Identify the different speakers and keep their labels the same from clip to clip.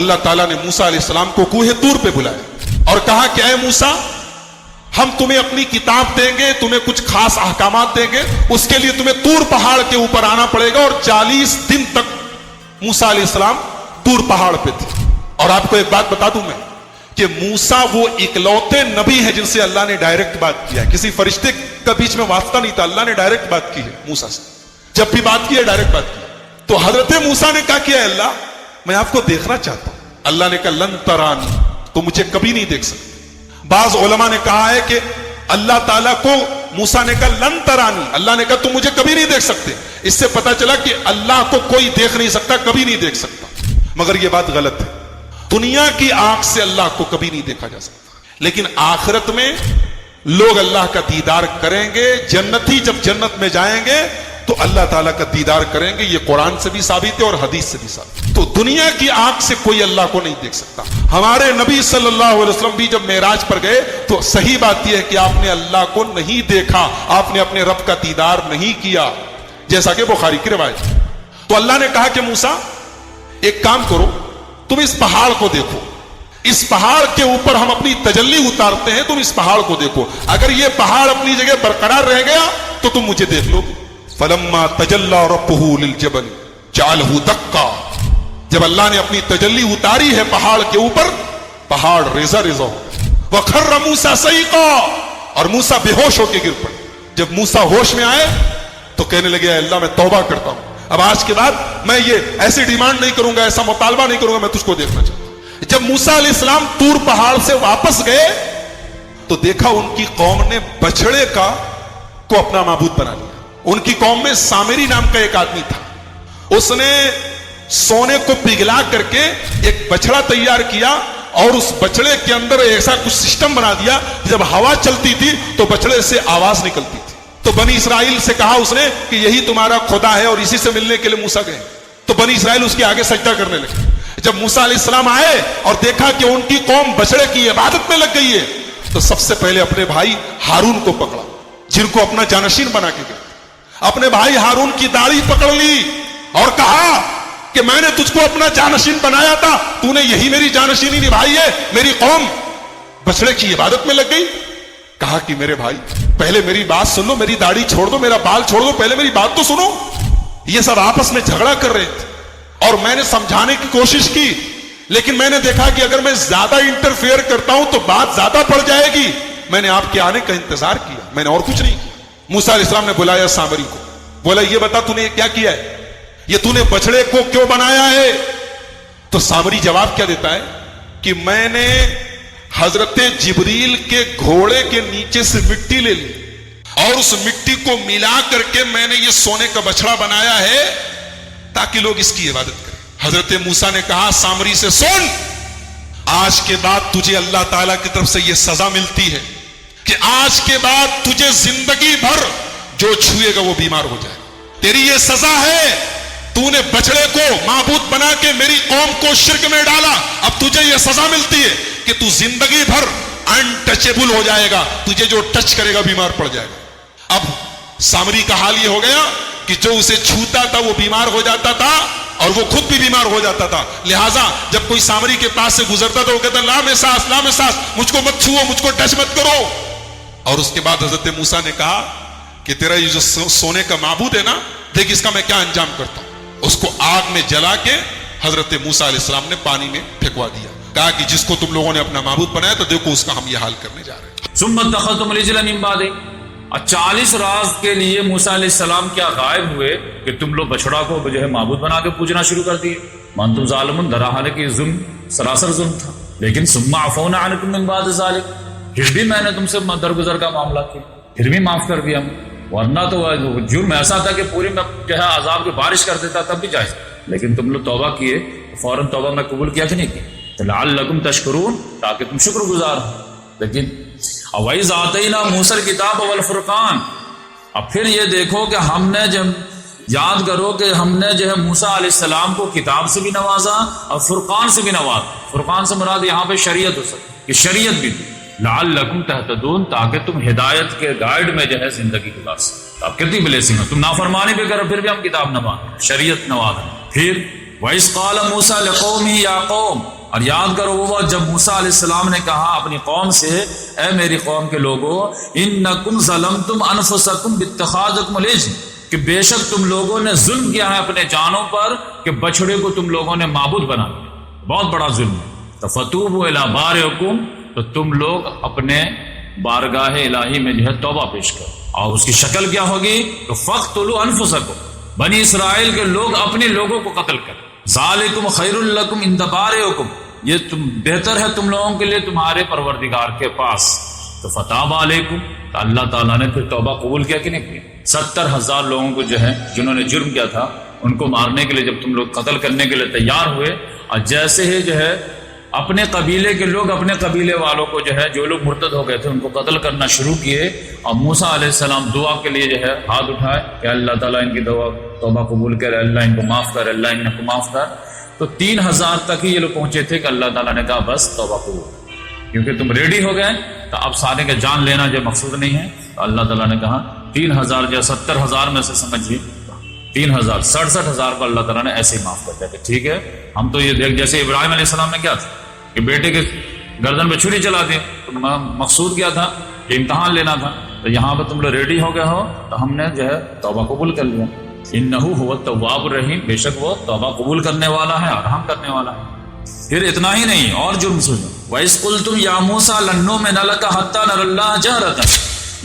Speaker 1: اللہ تعالیٰ نے موسیٰ علیہ السلام کو کوہ طور پہ بلایا اور کہا کہ اے موسیٰ، ہم تمہیں اپنی کتاب دیں گے، تمہیں کچھ خاص احکامات دیں گے، اس کے لیے تمہیں طور پہاڑ کے اوپر آنا پڑے گا۔ اور 40 دن تک موسیٰ علیہ السلام طور پہاڑ پہ تھے۔ اور آپ کو ایک بات بتا دوں میں کہ موسیٰ وہ اکلوتے نبی ہیں جن سے اللہ نے ڈائریکٹ بات کیا ہے، کسی فرشتے کا بیچ میں واسطہ نہیں تھا، اللہ نے ڈائریکٹ بات کی ہے موسیٰ سے، جب بھی بات کی ہے ڈائریکٹ بات کی۔ تو حضرت موسیٰ نے کہا کہ اے اللہ، میں آپ کو دیکھنا چاہتا ہوں۔ اللہ نے کہا لن ترانی، تو مجھے کبھی نہیں دیکھ سکتے۔ بعض علماء نے کہا ہے کہ اللہ تعالیٰ کو موسیٰ نے کہا لن ترانی، اللہ نے کہا تم مجھے کبھی نہیں دیکھ سکتے۔ اس سے پتا چلا کہ اللہ کو کوئی دیکھ نہیں سکتا، کبھی نہیں دیکھ سکتا۔ مگر یہ بات غلط ہے، دنیا کی آنکھ سے اللہ کو کبھی نہیں دیکھا جا سکتا، لیکن آخرت میں لوگ اللہ کا دیدار کریں گے۔ جنتی جب جنت میں جائیں گے تو اللہ تعالیٰ کا دیدار کریں گے، یہ قرآن سے بھی ثابت ہے اور حدیث سے بھی ثابت ہے۔ تو دنیا کی آنکھ سے کوئی اللہ کو نہیں دیکھ سکتا۔ ہمارے نبی صلی اللہ علیہ وسلم بھی جب معراج پر گئے تو صحیح بات یہ ہے کہ آپ نے اللہ کو نہیں دیکھا، آپ نے اپنے رب کا دیدار نہیں کیا، جیسا کہ بخاری کی روایت ہے۔ تو اللہ نے کہا کہ موسیٰ ایک کام کرو، تم اس پہاڑ کو دیکھو، اس پہاڑ کے اوپر ہم اپنی تجلی اتارتے ہیں، تم اس پہاڑ کو دیکھو، اگر یہ پہاڑ اپنی جگہ برقرار رہ گیا تو تم مجھے دیکھ لو گے۔ فلما تجلی ربہ للجبل جعلہ دکا، جب اللہ نے اپنی تجلی اتاری ہے پہاڑ کے اوپر، پہاڑ ریزہ ریزہ ہو گیا۔ وخر موسیٰ صعقا، اور موسیٰ بے ہوش ہو کے گر پڑے۔ جب موسیٰ ہوش میں آئے تو کہنے لگے اے اللہ میں توبہ کرتا ہوں، اب آج کے بعد میں یہ ایسی ڈیمانڈ نہیں کروں گا، ایسا مطالبہ نہیں کروں گا، میں تجھ کو دیکھنا چاہتا ہوں۔ جب موسیٰ علیہ السلام طور پہاڑ سے واپس گئے تو دیکھا ان کی قوم نے بچڑے کو اپنا معبود بنا لیا۔ ان کی قوم میں سامری نام کا ایک آدمی تھا، اس نے سونے کو پگھلا کر کے ایک بچڑا تیار کیا اور اس بچڑے کے اندر ایسا کچھ سسٹم بنا دیا، جب ہوا چلتی تھی تو بچڑے سے آواز نکلتی تھی۔ تو بنی اسرائیل سے کہا اس نے کہ یہی تمہارا خدا ہے، اور اسی سے ملنے کے لیے موسیٰ گئے۔ تو بنی اسرائیل اس کے آگے سجدہ کرنے لگے۔ جب موسیٰ علیہ السلام آئے اور دیکھا کہ ان کی قوم بچڑے کی عبادت میں لگ گئی ہے، تو سب سے پہلے اپنے بھائی ہارون کو پکڑا، جن کو اپنا جانشین بنا کے گئے۔ اپنے بھائی ہارون کی داڑھی پکڑ لی اور کہا کہ میں نے تجھ کو اپنا جانشین بنایا تھا، تو نے یہی میری جانشینی نبھائی ہے، میری قوم بچڑے کی عبادت میں لگ گئی۔ کہا کہ میرے بھائی پہلے میری بات سن لو، میری داڑھی چھوڑ دو، میرا بال چھوڑ دو، پہلے میری بات تو سنو۔ یہ سب آپس میں جھگڑا کر رہے تھے اور میں نے سمجھانے کی کوشش کی، لیکن میں نے دیکھا کہ اگر میں زیادہ انٹرفیئر کرتا ہوں تو بات زیادہ بڑھ جائے گی۔ میں نے آپ کے آنے کا انتظار کیا، میں نے اور کچھ نہیں کیا۔ موسیٰ علیہ السلام نے بلایا سامری کو، بولا یہ بتا تو نے کیا کیا ہے، یہ تو نے بچڑے کو کیوں بنایا ہے؟ تو سامری جواب کیا دیتا ہے کہ میں نے حضرت جبریل کے گھوڑے کے نیچے سے مٹی لے لی اور اس مٹی کو ملا کر کے میں نے یہ سونے کا بچڑا بنایا ہے تاکہ لوگ اس کی عبادت کریں۔ حضرت موسیٰ نے کہا سامری سے سن، آج کے بعد تجھے اللہ تعالیٰ کی طرف سے یہ سزا ملتی ہے کہ آج کے بعد تجھے زندگی بھر جو چھوئے گا وہ بیمار ہو جائے۔ تیری یہ سزا ہے، تو نے بچڑے کو معبود بنا کے میری قوم کو شرک میں ڈالا، اب تجھے یہ سزا ملتی ہے کہ تو زندگی بھر انٹچیبل ہو جائے گا، تجھے جو ٹچ کرے گا بیمار پڑ جائے گا۔ اب سامری کا حال یہ ہو گیا کہ جو اسے چھوتا تھا وہ بیمار ہو جاتا تھا اور وہ خود بھی بیمار ہو جاتا تھا، لہٰذا جب کوئی سامری کے پاس سے گزرتا تھا وہ کہتا لا مساس لا مساس، مجھ کو مت چھوؤ، مجھ کو ٹچ مت کرو۔ اور اس کے بعد حضرت موسیٰ نے کہا کہ تیرا یہ جو سونے کا معبود ہے نا، دیکھ اس کا میں کیا انجام کرتا ہوں۔ اس کو آگ میں جلا کے حضرت موسیٰ علیہ السلام نے پانی میں پھینکوا دیا، کہا کہ جس کو تم لوگوں نے اپنا معبود بنایا تو دیکھو اس کا ہم یہ حال کرنے جا رہے ہیں۔
Speaker 2: ثم اتخذتم العجل من بعدہ، 40 راز کے لیے موسیٰ علیہ السلام کیا غائب ہوئے کہ تم لوگ بچڑا کو جو ہے معبود بنا کے پوجنا شروع کر دیے۔ وانتم ظالمون، در حال کہ ظلم سراسر ظلم تھا، لیکن ثم عفونا عنکم من بعد ذلک، پھر بھی میں نے تم سے درگزر کا معاملہ کیا، پھر بھی معاف کر دیا۔ ورنہ تو جرم ایسا تھا کہ پوری میں جو ہے عذاب کی بارش کر دیتا تب بھی جائز، لیکن تم لوگ توبہ کیے، فوراً توبہ میں قبول کیا کہ نہیں کیا، لعلکم تشکرون، تاکہ تم شکر گزار ہو۔ لیکن وَإِذْ آتَيْنَا مُوسَى الْكِتَابَ وَالْفُرْقَانَ، اب پھر یہ دیکھو کہ ہم نے جب یاد کرو کہ ہم نے جو ہے موسیٰ علیہ السلام کو کتاب سے بھی نوازا اور فرقان سے بھی نوازا۔ فرقان سے مراد یہاں پہ شریعت ہو سکتی کہ شریعت بھی دی، لعلکم تہتدون، تاکہ تم ہدایت کے گائیڈ میں جو ہے زندگی گزار سکو۔ اب کتنی بلیسنگ ہے، تم نافرمانی بھی کرو پھر بھی ہم کتاب نواز، شریعت نواز۔ پھر وَإِذْ قَالَ مُوسَىٰ لِقَوْمِهِ يَا قَوْمِ، اور یاد کرو وہ وقت جب موسیٰ علیہ السلام نے کہا اپنی قوم سے، اے میری قوم کے لوگوں، اِنَّكُمْ ظَلَمْتُمْ أَنفُسَكُمْ بِاتِّخَاذِكُمُ الْعِجْلَ، کہ بے شک تم لوگوں نے ظلم کیا ہے اپنے جانوں پر کہ بچڑے کو تم لوگوں نے معبود بنا دیا، بہت بڑا ظلم ہے۔ فَتُوبُوا إِلَىٰ بَارِئِكُمْ، تو تم لوگ اپنے بارگاہ الہی میں جو ہے توبہ پیش کرو، اور اس کی شکل کیا ہوگی؟ تو فَاقْتُلُوا أَنفُسَكُمْ، بنی اسرائیل کے لوگ اپنے لوگوں کو قتل کریں، ذَلِكُمْ خَيْرٌ لَكُمْ عِندَ بَارِئِكُمْ، یہ بہتر ہے تم لوگوں کے لیے تمہارے پروردگار کے پاس۔ تو فتاب علیکم، تو اللہ تعالیٰ نے پھر توبہ قبول کیا کہ نہیں کیا؟ 70,000 لوگوں کو جو ہے جنہوں نے جرم کیا تھا ان کو مارنے کے لیے جب تم لوگ قتل کرنے کے لیے تیار ہوئے، اور جیسے ہی جو ہے اپنے قبیلے کے لوگ اپنے قبیلے والوں کو جو ہے جو لوگ مرتد ہو گئے تھے ان کو قتل کرنا شروع کیے، اور موسیٰ علیہ السلام دعا کے لیے جو ہے ہاتھ اٹھائے کہ اللہ تعالیٰ ان کی توبہ قبول کر، اللہ ان کو معاف کر، اللہ ان کو معاف کر، تو 3,000 تک ہی یہ لوگ پہنچے تھے کہ اللہ تعالیٰ نے کہا بس توبہ قبول، کیونکہ تم ریڈی ہو گئے تو اب سارے کا جان لینا جو مقصود نہیں ہے، تو اللہ تعالیٰ نے کہا 3,000 جو 70,000 میں سے سمجھیے 3,000 67,000 کو اللہ تعالیٰ نے ایسے ہی معاف کر دیا کہ ٹھیک ہے ہم تو یہ دیکھ، جیسے ابراہیم علیہ السلام نے کیا تھا کہ بیٹے کے گردن پہ چھری چلا دی، تو مقصود کیا تھا کہ امتحان لینا تھا، تو یہاں پہ تم لوگ ریڈی ہو گئے ہو تو ہم نے جو ہے توبہ قبول کر لیا۔ انہ هو التواب الرحیم، بے شک وہ توبہ قبول کرنے والا ہے اور رحم کرنے والا ہے۔ پھر اتنا ہی نہیں، اور جرم سنو، وَإِذْ قُلْتُمْ يَا مُوسَىٰ لَن نُّؤْمِنَ لَكَ حَتَّىٰ نَرَى اللَّهَ جَهْرَةً،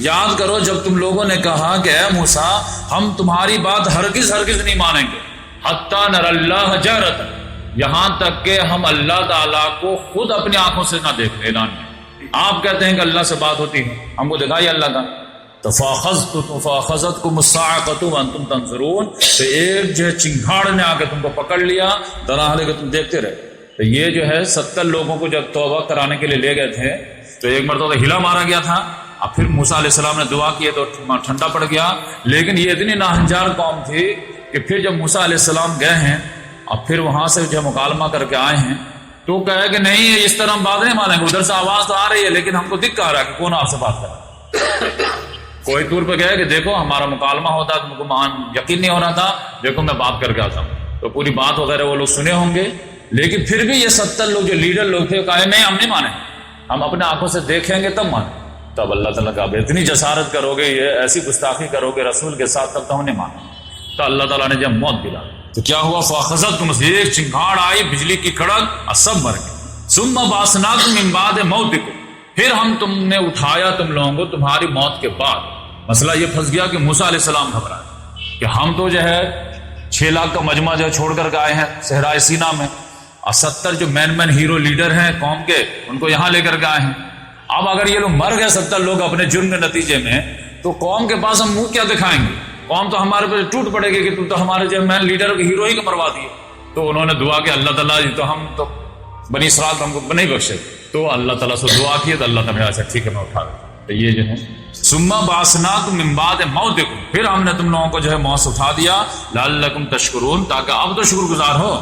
Speaker 2: یاد کرو جب تم لوگوں نے کہا کہ اے موسیٰ ہم تمہاری بات ہرگز نہیں مانیں گے، حَتَّىٰ نَرَى اللَّهَ جَهْرَةً، یہاں تک کہ ہم اللہ تعالیٰ کو خود اپنی آنکھوں سے نہ دیکھیں۔ اعلان ہے، آپ کہتے ہیں کہ اللہ سے بات ہوتی ہے، ہم کو دکھائیے اللہ کا، تو فَأَخَذَتْكُمُ الصَّاعِقَةُ وَأَنْتُمْ تَنظُرُونَ، تو ایک جو ہے چنگھاڑ نے آ کے تم کو پکڑ لیا درحالے کہ تم دیکھتے رہے۔ تو یہ جو ہے 70 لوگوں کو جب توبہ کرانے کے لیے لے گئے تھے تو ایک مرتبہ ہلا مارا گیا تھا، اب پھر موسیٰ علیہ السلام نے دعا کی تو ٹھنڈا پڑ گیا، لیکن یہ اتنی ناہنجار قوم تھی کہ پھر جب موسیٰ علیہ السلام گئے ہیں اور پھر وہاں سے جو مکالمہ کر کے آئے ہیں تو کہا کہ نہیں اس طرح ہم بات نہیں مانیں گے، ادھر سے آواز تو آ رہی ہے لیکن ہم کو دکھ آ رہا ہے کہ کون آپ سے بات کر رہا ہے۔ کوئی طور پہ گئے کہ دیکھو ہمارا مکالمہ ہوتا تم کو یقین نہیں ہو رہا تھا، دیکھو میں بات کر کے آتا ہوں، تو پوری بات وغیرہ وہ لوگ سنے ہوں گے، لیکن پھر بھی یہ 70 لوگ جو لیڈر لوگ تھے کہا نہیں ہم نہیں مانیں، ہم اپنے آنکھوں سے دیکھیں گے تب مانیں۔ تب اللہ تعالیٰ کا اتنی جسارت کرو گے، یہ ایسی گستاخی کرو گے رسول کے ساتھ، تب تو ہم نہیں مانیں۔ تو اللہ تعالیٰ نے جب موت دلا تو کیا ہوا؟ فَأَخَذَتْكُمُ، ایک چنگھاڑ آئی بجلی کی کڑک اور سب مر گئے۔ ثُمَّ بَعَثْنَاكُم مِّن بَعْدِ مَوْتِكُمْ، پھر ہم تم نے اٹھایا تم لوگوں کو تمہاری موت کے بعد۔ مسئلہ یہ پھنس گیا کہ موسیٰ علیہ السلام گھبرائے کہ ہم تو جو ہے 6 لاکھ کا مجمع جو چھوڑ کر کے آئے ہیں صحرائے سینا میں، اور 70 جو مین ہیرو لیڈر ہیں قوم کے ان کو یہاں لے کر کے آئے ہیں۔ اب اگر یہ لوگ مر گئے 70 لوگ اپنے جرم کے نتیجے میں، تو قوم کے پاس ہم منہ کیا دکھائیں گے؟ قوم تو ہمارے پہ ٹوٹ پڑے گی کہ تم تو ہمارے جو مین لیڈر ہیرو ہی کو مروا دیے۔ تو انہوں نے دعا کہ اللہ تعالیٰ تو ہم تو بنی اسرائیل ہم کو نہیں بخشے، تو اللہ تعالیٰ سے دعا کی تو اللہ تعالیٰ اچھا ٹھیک ہے میں اٹھا لیتا ہوں۔ تو یہ جو ہے ثم بعثناکم من بعد موتکم، پھر ہم نے تم لوگوں کو جو ہے موت سے اٹھا دیا، لعلکم تشکرون، تاکہ اب تو شکر گزار ہو۔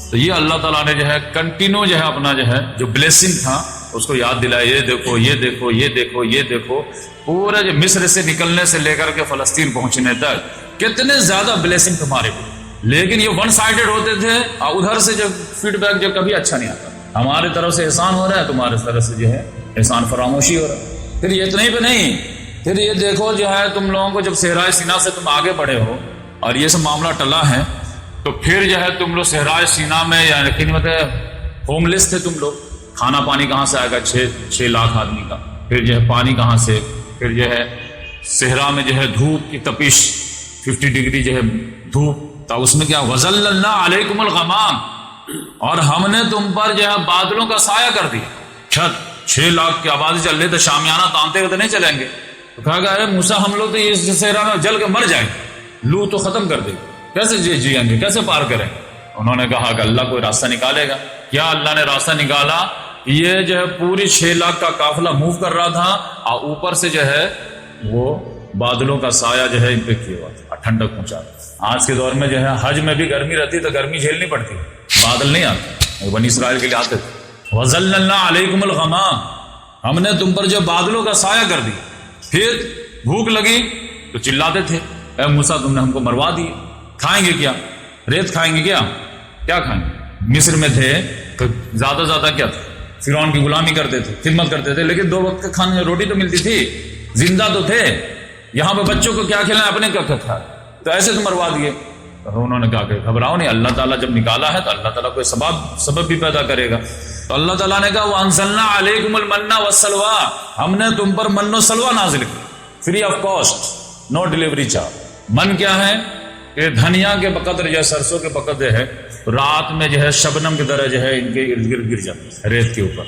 Speaker 2: تو یہ اللہ تعالیٰ نے جو ہے کنٹینیو جو ہے اپنا جو ہے جو بلیسنگ تھا اس کو یاد دلایا، یہ دیکھو یہ دیکھو یہ دیکھو یہ دیکھو، پورے جو مصر سے نکلنے سے لے کر کے فلسطین پہنچنے تک کتنے زیادہ بلیسنگ تمہارے کو، لیکن یہ ون سائیڈڈ ہوتے تھے، اور ادھر سے جو فیڈ بیک جو کبھی اچھا نہیں آتا، ہماری طرف سے احسان ہو رہا ہے تمہارے طرف سے جو ہے احسان فراموشی ہو رہا ہے۔ پھر یہ اتنے پہ نہیں، پھر یہ دیکھو جو ہے تم لوگوں کو جب صحرائے سینا سے تم آگے بڑھے ہو اور یہ سب معاملہ ٹلا ہے، تو پھر جو ہے تم لوگ صحرائے سینا میں یعنی ہوم لیس تھے تم لوگ، کھانا پانی کہاں سے آئے گا 6 لاکھ آدمی کا، پھر جو ہے پانی کہاں سے، پھر جو ہے صحرا میں جو ہے دھوپ کی تپش 50 ڈگری جو ہے دھوپ، تو اس میں کیا وَظَلَّلْنَا عَلَيْكُمُ الْغَمَامَ، اور ہم نے تم پر جو ہے بادلوں کا سایہ کر دیا، چھت 6 لاکھ کی آبادی چل رہی تو شامیانہ تانتے ہوئے تو نہیں چلیں گے، تو کہا کہ ارے موسیٰ ہم لوگ تو اس صحرا میں جل کے مر جائیں گے، لو تو ختم کر دے گی، کیسے جیئیں گے، کیسے پار کریں؟ انہوں نے کہا کہ اللہ کوئی راستہ نکالے گا۔ کیا اللہ نے راستہ نکالا؟ یہ جو ہے پوری 6 لاکھ کا قافلہ موو کر رہا تھا، اور اوپر سے جو ہے وہ بادلوں کا سایہ جو ہے ان پہ کیا ہوا تھا، ٹھنڈک پہنچا۔ آج کے دور میں جو ہے حج میں بھی گرمی رہتی تو گرمی جھیلنی پڑتی، بادل نہیں آتے، وہ بنی اسرائیل کے لیے آتے تھے۔ وَظَلَّلْنَا عَلَيْكُمُ الْغَمَامَ، ہم نے تم پر جو بادلوں کا سایہ کر دیا۔ پھر بھوک لگی تو چلاتے تھے اے موسیٰ تم نے ہم کو مروا دی، کھائیں گے کیا؟ ریت کھائیں گے کیا؟ کیا کھائیں گے؟ مصر میں تھے تو زیادہ زیادہ کیا تھا، فرعون کی غلامی کرتے تھے، خدمت کرتے تھے، لیکن 2 وقت کے کھانے روٹی تو ملتی تھی، زندہ تو تھے. یہاں پہ بچوں کو کیا کھلائیں، اپنے کیا کھائیں، تو ایسے تو مروا دیے. انہوں نے کہا کہ گھبراؤ نہیں، اللہ تعالیٰ جب نکالا ہے تو اللہ تعالیٰ کوئی سبب بھی پیدا کرے گا. تو اللہ تعالیٰ نے کہا وَأَنزَلْنَا عَلَيْكُمُ الْمَنَّ وَالسَّلْوَىٰ، ہم نے تم پر من و سلوہ نازل کیا، free of cost, no delivery charge. من کیا ہے کہ دھنیا کے بقدر یا سرسوں کے بقدر ہے، رات میں جو ہے شبنم کی طرح جو ہے ان کے ارد گرد گر جاتے ہیں ریت کے اوپر،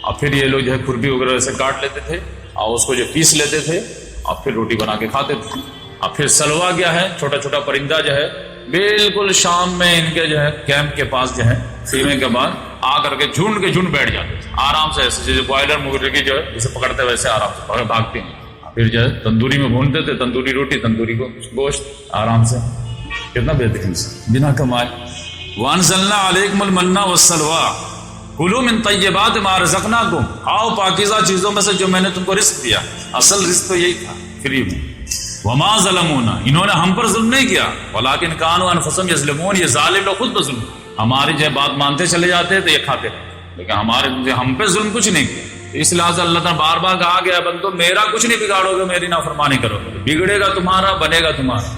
Speaker 2: اور پھر یہ لوگ جو ہے کھرپی وغیرہ سے کاٹ لیتے تھے اور اس کو جو پیس لیتے تھے اور پھر روٹی بنا کے کھاتے تھے. اور پھر سلوا کیا ہے، چھوٹا چھوٹا پرندہ جو ہے بالکل شام میں ان کے جو ہے کیمپ کے پاس جو ہے خیمے کے بعد آ کر کے جھنڈ بیٹھ جاتے تھے آرام سے، ایسے جیسے بوائلر مرغی جو ہے جسے پکڑتے ویسے آرام سے بھاگتے ہیں. پھر جو ہے تندوری میں بھونتے تھے، تندوری روٹی، تندوری کو گوشت، آرام سے. کتنا بہترین سے بنا کمائے. وَأَنزَلْنَا عَلَيْكُمُ الْمَنَّ وَالسَّلْوَىٰ كُلُوا مِن طَيِّبَاتِ مَا رَزَقْنَاكُمْ، کھاؤ پاکیزہ چیزوں میں سے جو میں نے تم کو رزق دیا. اصل رزق تو یہی تھا فری میں. وَمَا ظَلَمُونَا، انہوں نے ہم پر ظلم نہیں کیا، وَلَٰكِنْ كَانُوا أَنفُسَهُمْ يَظْلِمُونَ، یہ ظالم لوگ خود بظلم، ہماری جو بات مانتے چلے جاتے تو یہ کھاتے رہتے، لیکن ہم پہ ظلم کچھ نہیں کیا. اس لحاظ سے اللہ تعالیٰ بار بار کہا گیا بندو میرا کچھ نہیں بگاڑو گے، میری نافرمانی کرو گے، بگڑے گا تمہارا، بنے گا تمہارا.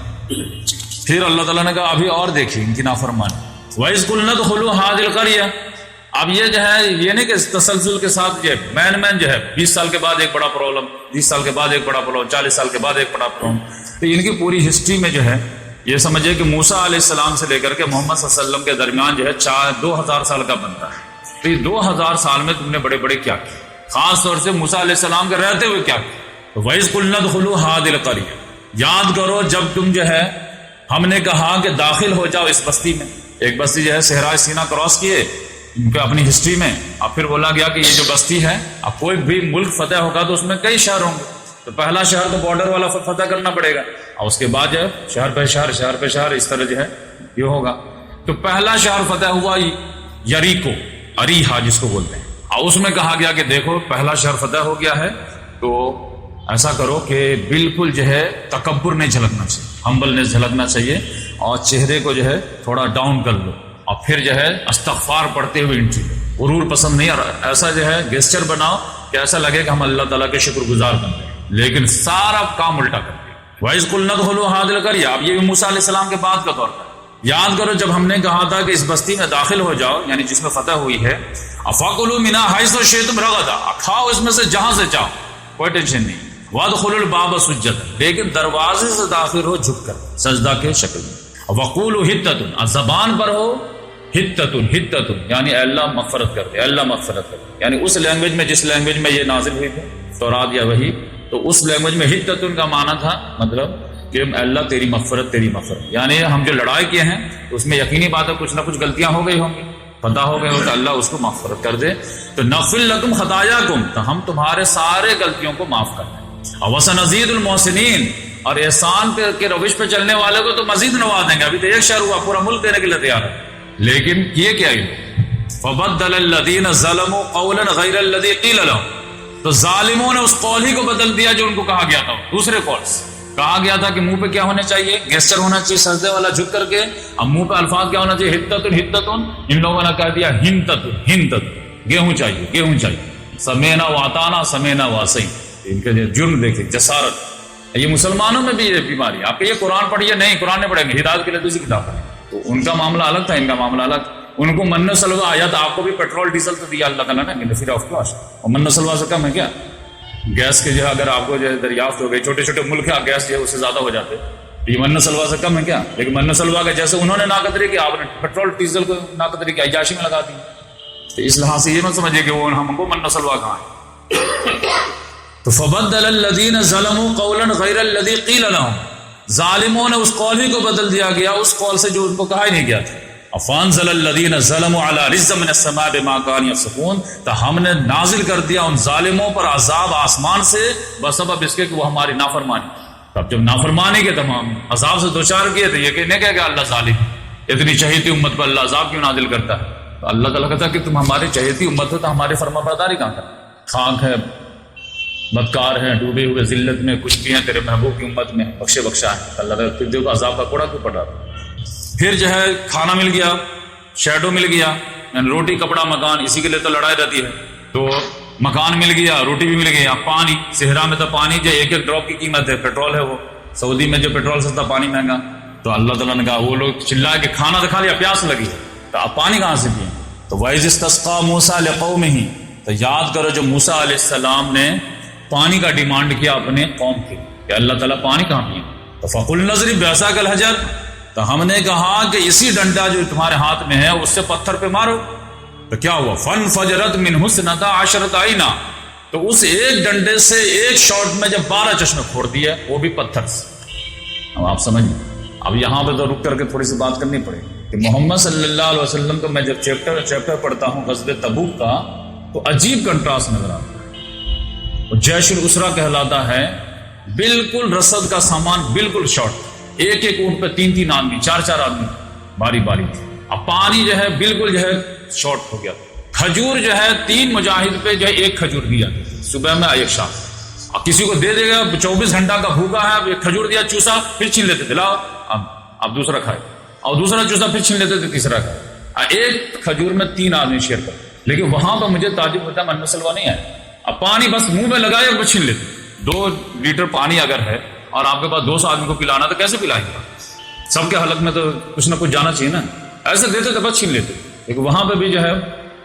Speaker 2: پھر اللہ تعالیٰ نے کہا ابھی اور دیکھیے ان کی نافرمانی. وَإِذْ قُلْنَا ادْخُلُوا هَٰذِهِ الْقَرْيَةَ، اب یہ جو ہے یہ نہیں کہ تسلسل کے ساتھ یہ مین جو ہے 20 سال کے بعد ایک بڑا پرابلم، 20 سال کے بعد ایک بڑا پرابلم، 40 سال کے بعد ایک بڑا پرابلم. تو ان کی پوری ہسٹری میں جو ہے یہ سمجھے کہ موسیٰ علیہ السلام سے لے کر کے محمد صلی اللہ علیہ وسلم کے درمیان جو ہے 2000 سال کا بنتا ہے. تو یہ 2000 سال میں تم نے بڑے بڑے کیا کیا، خاص طور سے موسیٰ علیہ السلام کے رہتے ہوئے کیا کیا. وَإِذْ قُلْنَا ادْخُلُوا هَٰذِهِ الْقَرْيَةَ، یاد کرو جب تم جو ہے ہم نے کہا کہ داخل ہو جاؤ اس بستی میں. ایک بستی جو ہے صحرائے سینا کراس کیے ان کو اپنی ہسٹری میں، اب پھر بولا گیا کہ یہ جو بستی ہے، اب کوئی بھی ملک فتح ہوگا تو اس میں کئی شہر ہوں گے، تو پہلا شہر تو بارڈر والا فتح کرنا پڑے گا، اور اس کے بعد جو ہے شہر پہ شہر اس طرح جو ہے یہ ہوگا. تو پہلا شہر فتح ہوا یریکو، اریحا جس کو بولتے ہیں، اور اس میں کہا گیا کہ دیکھو پہلا شہر فتح ہو گیا ہے تو ایسا کرو کہ بالکل جو ہے تکبر نہیں جھلکنا چاہیے، ہمبل نہیں جھلکنا چاہیے، اور چہرے کو جو ہے تھوڑا ڈاؤن کر لو، اور پھر جو ہے استغفار پڑھتے ہوئے انٹری، غرور پسند نہیں، اور ایسا جو ہے گیسچر بناؤ کہ ایسا لگے کہ ہم اللہ تعالیٰ کے شکر گزار بن رہے ہیں، لیکن سارا کام الٹا کر دیا. وَإِذْ قُلْنَا ادْخُلُوا هَٰذِهِ الْقَرْيَةَ، اب یہ بھی موسیٰ علیہ السلام کے بعد کا دور تھا. یاد کرو جب ہم نے کہا تھا کہ اس بستی میں داخل ہو جاؤ، یعنی جس میں فتح ہوئی ہے، فَكُلُوا مِنْهَا حَيْثُ شِئْتُمْ رَغَدًا، کھاؤ اس میں سے جہاں سے چاہو، کوئی ٹینشن نہیں. وَادْخُلُوا الْبَابَ سُجَّدًا، لیکن دروازے سے داخل ہو جھک کر سجدہ کے شکل میں. وَقُولُوا حِطَّةٌ، زبان پر ہو حِطَّةٌ یعنی اے اللہ مغفرت کر دے، اللہ مغفرت کر دے، یعنی اس لینگویج میں جس لینگویج میں یہ نازل ہوئی تھی تورات یا وحی، تو اس لینگویج میں حِطَّةٌ کا معنی تھا مطلب کہ اللہ تیری مغفرت، تیری مغفرت، یعنی ہم جو لڑائی کیے ہیں اس میں یقینی بات ہے کچھ نہ کچھ غلطیاں ہو گئی ہوں گی، پتہ ہو گئے ہو تو اللہ اس کو مغفرت کر دے. تو نغفر لکم خطایاکم، تو ہم تمہارے سارے غلطیوں کو معاف کر دیں. وسنزید المحسنین، اور احسان کے روش پہ چلنے والے کو تو مزید نواز دیں گے. ابھی تو ایک شہر ہوا، پورا ملک دینے کے لیے تیار ہے، لیکن یہ کیا فبدل الذین ظلموا قولا غیر الذی قیل لهم، تو ظالموں نے اس قول ہی کو بدل دیا جو ان کو کہا گیا تھا. دوسرے قول سے کہا گیا تھا کہ منہ پہ کیا ہونا چاہیے، گیسچر ہونا چاہیے سجدے والا جھک کر کے، اب منہ پہ الفاظ کیا ہونا چاہیے، حتتن، ان لوگوں نے کہہ دیا ہنتت، گیہوں چاہیے. سمینا واتانا، سمینا واسین، ان کے جرم دیکھیں، جسارت. یہ مسلمانوں میں بھی یہ بیماری، آپ کے یہ قرآن پڑھیے نہیں، قرآن نہیں پڑھیں گے، ہدایت کے لیے دوسری کتاب پڑھیں. تو ان کا معاملہ الگ تھا، ان کا معاملہ الگ. ان کو من سلوا آیا تھا، آپ کو بھی پیٹرول ڈیزل تو دیا اللہ تعالیٰ نے فری آف کاسٹ، اور من سلوا سے کم ہے کیا؟ گیس کے جو ہے اگر آپ کو جو ہے دریافت ہو گئی، چھوٹے چھوٹے ملک ہے گیس جو ہے اس سے زیادہ ہو جاتے، یہ من سلوا سے کم ہے کیا؟ لیکن من سلوا کا جیسے انہوں نے ناقدری کی، آپ نے پیٹرول ڈیزل کو ناقدری کی، عیاشی میں لگا دی. تو اس لحاظ سے یہ مت سمجھے کہ وہ ہم کو من سلوا کہاں ہے. تو فبدل الذین ظلموا قولا غیر الذی قیل لهم، ظالموں نے اس قول ہی کو بدل دیا گیا، اس قول سے جو ان کو کہا ہی نہیں گیا تھا. فانزل الذین ظلموا علی رجز من السماء بما كانوا يفسقون، تو ہم نے نازل کر دیا ان ظالموں پر عذاب آسمان سے بسبب اس کے کہ وہ ہماری نافرمانی. اب جب نافرمانی کے تمام عذاب سے دوچار کیے تو یہ کہنے کہ اللہ ظالم، اتنی چہیتی امت پر اللہ عذاب کیوں نازل کرتا ہے؟ تو اللہ تعالیٰ کہتا ہے کہ تم ہماری چہیتی امت ہو تو ہماری فرما برداری کہاں کر؟ خاک ہے، بدکار ہیں، ڈوبے ہوئے ذلت میں، کچھ بھی ہیں تیرے محبوب کی امت میں، بخشا ہے. اللہ تعالیٰ پھر دیکھو عذاب کا کوڑا کیوں پڑ رہا تھا. پھر جو ہے کھانا مل گیا، شیڈو مل گیا، یعنی روٹی کپڑا مکان، اسی کے لیے تو لڑائی رہتی ہے، تو مکان مل گیا، روٹی بھی مل گیا، پانی، صحرا میں تو پانی جو ایک ایک ڈراپ کی قیمت ہے، پیٹرول ہے وہ، سعودی میں جو پیٹرول سستا پانی مہنگا، تو اللہ تعالیٰ نے کہا وہ لوگ چلائے کہ کھانا تو کھا لیا، پیاس لگی ہے، تو آپ پانی کہاں سے پئیں؟ تو وَإِذِ اسْتَسْقَىٰ مُوسَىٰ لِقَوْمِهِ، تو یاد کرو جب موسیٰ علیہ السلام نے پانی کا ڈیمانڈ کیا اپنے قوم کے کہ اللہ تعالیٰ پانی کہاں پئیں؟ تو فَقُلْنَا اضْرِب بِعَصَاكَ الْحَجَرَ، تو ہم نے کہا کہ اسی ڈنڈا جو تمہارے ہاتھ میں ہے اس سے پتھر پہ مارو، تو کیا ہوا؟ فَانْفَجَرَتْ مِنْهُ اثْنَتَا عَشْرَةَ عَيْنًا، تو اس ایک ڈنڈے سے ایک شاٹ میں جب 12 چشمے پھوڑ دیے، وہ بھی پتھر سے۔ اب آپ سمجھیں، اب یہاں پہ تو رک کر کے تھوڑی سی بات کرنی پڑے گی کہ محمد صلی اللہ علیہ وسلم کو میں جب چیپٹر پڑھتا ہوں غزوہ تبوک کا، تو عجیب کنٹراسٹ نظر آتا ہے۔ اور جیش الاسرا کہلاتا ہے، بالکل رسد کا سامان بالکل شارٹ، ایک ایک اونٹ پہ 3 آدمی، 4 آدمی باری باری تھے، اب پانی جو ہے بالکل جو ہے شارٹ ہو گیا، کھجور جو ہے 3 مجاہد پہ جو ہے 1 کھجور دیا، صبح میں ایک شام، اب کسی کو دے دے گا 24 گھنٹہ کا بھوکا ہے، اب ایک کھجور دیا، چوسا، پھر چھین لیتے تھے، لاؤ اب دوسرا کھائے، اور دوسرا چوسا، پھر چھین لیتے تھے، تیسرا کھائے، ایک کھجور میں 3 آدمی شیئر کرتے۔ لیکن وہاں پر مجھے تعجب ہوتا ہے، من سلوا نہیں ہے، اب پانی بس منہ میں لگائے اور چھین لیتے۔ 2 لیٹر پانی اگر ہے اور آپ کے پاس 200 آدمی کو پلانا تو کیسے پلائیں گے؟ سب کے حلق میں تو کچھ نہ کچھ جانا چاہیے نا، ایسے دیتے تو بس چھین لیتے، لیکن وہاں پہ بھی جو ہے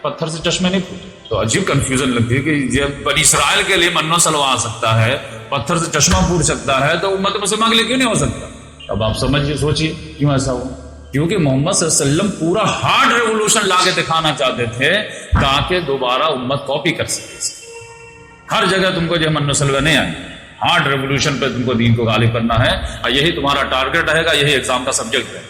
Speaker 2: پتھر سے چشمے نہیں پھوٹے۔ تو عجیب کنفیوژن لگتی ہے کہ جب بنی اسرائیل کے لیے منو سلوا آ سکتا ہے، پتھر سے چشمہ پھوٹ سکتا ہے، تو امت مسلمہ کے لیے کیوں نہیں ہو سکتا؟ اب آپ سمجھیے، سوچیے کیوں ایسا ہوا؟ کیونکہ محمد صلی اللہ علیہ وسلم پورا ہارڈ ریولوشن لا کے دکھانا چاہتے تھے تاکہ دوبارہ امت کاپی کر سکے۔ ہر جگہ تم کو جو من سلوہ نہیں آئے، ہارڈ ریولوشن پہ تم کو دین کو غالب کرنا ہے، اور یہی تمہارا ٹارگیٹ رہے گا، یہی ایگزام کا سبجیکٹ ہے۔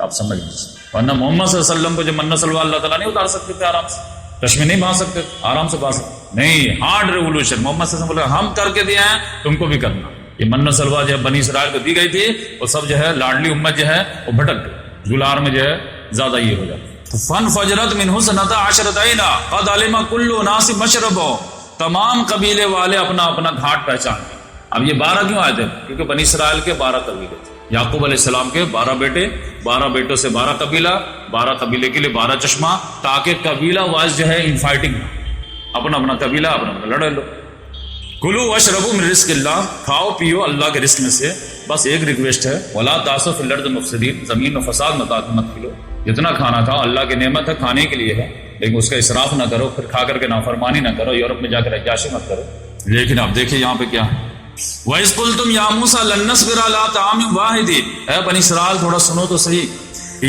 Speaker 2: آپ سمجھ لیجیے، ورنہ محمد صلی اللہ علیہ وسلم کو جو من سلوہ اللہ تعالیٰ نہیں اتار سکتے تھے، آرام سے چشمے نہیں باندھ سکتے، آرام سے باندھ سکتے نہیں، ہارڈ ریولوشن محمد صلی اللہ علیہ وسلم ہم کر کے دیا ہے، تم کو بھی کرنا۔ یہ من سلوہ جو بنی اسرائیل کو دی گئی تھی، وہ سب جو ہے لاڈلی امت جو ہے وہ بھٹک گئی، گلار میں جو ہے زیادہ یہ ہو جاتا۔ فَانْفَجَرَتْ مِنْهُ اثْنَتَا عَشْرَةَ عَيْنًا قَدْ عَلِمَ كُلُّ أُنَاسٍ مَشْرَبَهُمْ، تمام قبیلے والے اپنا اپنا گھاٹ پہچان گئے۔ اب یہ 12 کیوں آئے تھے؟ کیونکہ بنی اسرائیل کے 12 قبیلے تھے، یعقوب علیہ السلام کے 12 بیٹے، 12 بیٹوں سے 12 قبیلہ، 12 قبیلے کے لیے 12 چشمہ، تاکہ قبیلہ وائز جو ہے ان فائٹنگ، اپنا اپنا قبیلہ اپنا اپنا لڑے لو۔ کلوا واشربوا من رزق اللہ، کھاؤ پیو اللہ کے رزق میں سے، بس ایک ریکویسٹ ہے، ولا تعثوا فی الارض مفسدین، زمین میں فساد مت کھلو، جتنا کھانا کھاؤ، اللہ کی نعمت ہے، کھانے کے لیے ہے، لیکن اس کا اسراف نہ کرو، پھر کھا کر کے نافرمانی نہ کرو، یورپ میں جا کر عیاشی مت کرو۔ لیکن اب دیکھیں یہاں پہ کیا ہے، وَإِذْ قُلْتُمْ يَا مُوسَىٰ لَن نَّصْبِرَ عَلَىٰ طَعَامٍ وَاحِدٍ، اے بنی اسرائیل تھوڑا سنو تو صحیح،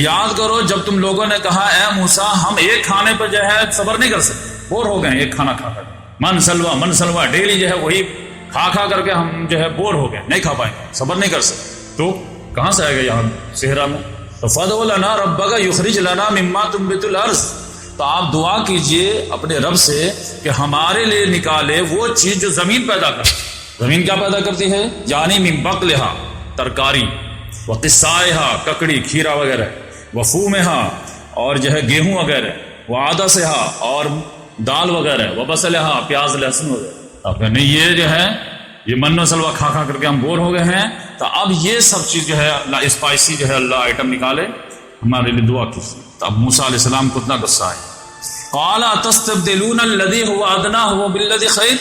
Speaker 2: یاد کرو جب تم لوگوں نے کہا اے موسیٰ ہم ایک کھانے پر جو ہے صبر نہیں کر سکتے، بور ہو گئے ایک کھانا کھا کر، من سلوا ڈیلی جو ہے وہی کھا کر کے ہم جو ہے بور ہو گئے، نہیں کھا پائیں گے، صبر نہیں کر سکتے، تو کہاں سے آئے گا یہاں صحرا میں؟ تو فَادْعُ لَنَا رَبَّكَ يُخْرِجْ لَنَا مِمَّا تُنبِتُ الْأَرْضُ، تو آپ دعا کیجئے اپنے رب سے کہ ہمارے لیے نکالے وہ چیز جو زمین پیدا کرتی۔ زمین کیا پیدا کرتی ہے؟ یعنی من بقلہا، ترکاری، وقصائہا، ککڑی کھیرا وغیرہ، وفومہا، اور جو ہے گیہوں وغیرہ، وعدسہا، اور دال وغیرہ، وبصلہا، پیاز لہسن وغیرہ۔ اب نہیں یہ جو ہے یہ من و سلوا کھا کر کے ہم بور ہو گئے ہیں، تو اب یہ سب چیز جو ہے اللہ اسپائسی جو ہے اللہ آئٹم نکالے، ہمارے لیے دعا کیجیے۔ تو اب موسیٰ علیہ السلام کو اتنا غصہ آئے، قال تستبدلون الذی هو ادنی بالذی خیر،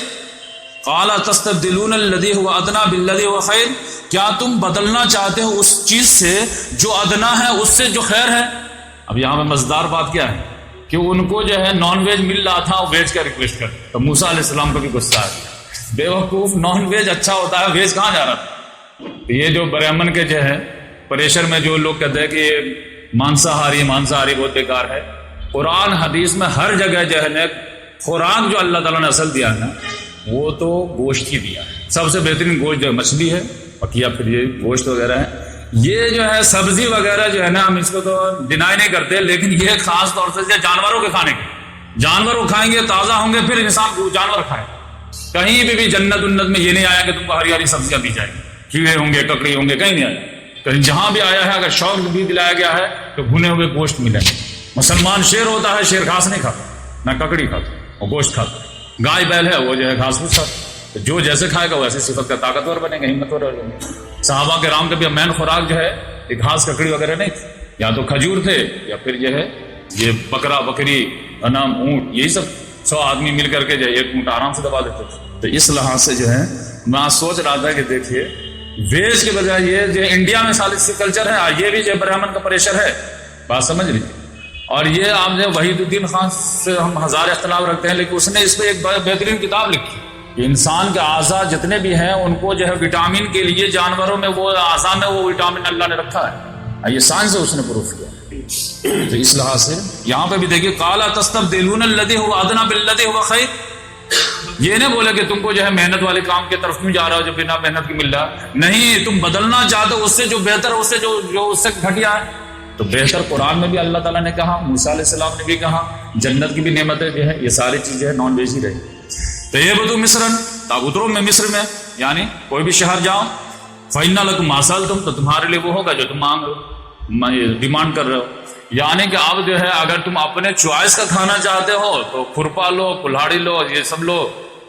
Speaker 2: قال تستبدلون الذی هو ادنی بالذی هو خیر، کیا تم بدلنا چاہتے ہو اس چیز سے جو ادنا ہے اس سے جو خیر ہے؟ اب یہاں پہ مزیدار بات کیا ہے کہ ان کو جو ہے نان ویج مل رہا تھا، ویج کا ریکویسٹ کر، تو موسیٰ علیہ السلام کو بھی غصہ آیا، بے وقوف، نان ویج اچھا ہوتا ہے، ویج کہاں جا رہا تھا؟ یہ جو برہمن کے جو ہے پریشر میں جو لوگ کہتے ہیں کہ یہ مانساہاری بہت بیکار ہے، قرآن حدیث میں ہر جگہ جو ہے خوراک جو اللہ تعالیٰ نے اصل دیا ہے نا وہ تو گوشت ہی دیا ہے، سب سے بہترین گوشت جو ہے مچھلی ہے، بقیہ پھر یہ گوشت وغیرہ ہے، یہ جو ہے سبزی وغیرہ جو ہے نا ہم اس کو تو ڈینائی نہیں کرتے، لیکن یہ خاص طور سے جانوروں کے کھانے کے، جانور وہ کھائیں گے تازہ ہوں گے، پھر انسان جانور کھائے۔ کہیں بھی جنت انت میں یہ نہیں آیا کہ تم کو ہری ہری سبزیاں دی جائیں گی، کیڑے ہوں گے، ککڑی ہوں گے، کہیں نہیں آیا، کہیں جہاں بھی آیا ہے اگر شوق بھی دلایا گیا ہے تو بھنے ہوئے گوشت ملیں گے۔ مسلمان شیر ہوتا ہے، شیر گھاس نہیں کھاتا، نہ ککڑی کھاتا، وہ گوشت کھاتا، گائے بیل ہے وہ جو ہے گھاس پھوس کھاتا، جو جیسے کھائے گا ویسے صفت کا طاقتور بنے گا، ہمتور بنے گا۔ صحابہ کرام کے بھی مین خوراک جو ہے یہ گھاس ککڑی وغیرہ نہیں تھی، یا تو کھجور تھے یا پھر جو ہے یہ بکرا بکری انام اونٹ یہی سب 100 آدمی مل کر کے جو ایک اونٹ آرام سے دبا دیتے تھے. تو اس لحاظ سے جو ہے میں سوچ رہا تھا کہ دیکھیے ویج کے بجائے یہ جو انڈیا میں سالسی کلچر ہے یہ بھی جو برہمن کا پریشر ہے، بات سمجھ لیجیے. اور یہ آپ جو وحید الدین خان سے ہم ہزار اختلاف رکھتے ہیں، لیکن اس نے اس پہ ایک بہترین کتاب لکھی کہ انسان کے اعضاء جتنے بھی ہیں ان کو جو ہے وٹامن کے لیے جانوروں میں وہ اعضاء میں وہ وٹامن اللہ نے رکھا ہے. یہ سائنس سے اس نے پروف کیا. تو اس لحاظ سے یہاں پہ بھی دیکھیے قال تستبدلون الذی هو ادنی بالذی هو خیر. یہ نہیں بولے کہ تم کو جو ہے محنت والے کام کی طرف کیوں جا رہا ہو جو بنا محنت کی مل رہا، نہیں، تم بدلنا چاہتے ہو اس سے جو بہتر ہے، اس سے جو اس سے گھٹیا ہے. تو بہتر قرآن میں بھی اللہ تعالیٰ نے کہا، موسیٰ علیہ السلام نے بھی کہا، جنت کی بھی نعمتیں جو ہے یہ ساری چیزیں نان ویج ہی رہی. تو یہ بدو مصرن تاب اترو میں مصر میں، یعنی کوئی بھی شہر جاؤ، فَإِنَّ لَكُمْ مَا سَأَلْتُمْ، تو تمہارے لیے وہ ہوگا جو تم مانگ رہے ہو، ڈیمانڈ کر رہے ہو. یعنی کہ اب جو ہے اگر تم اپنے چوائس کا کھانا چاہتے ہو تو کھرپا لو، کلہاڑی لو، یہ سب لو،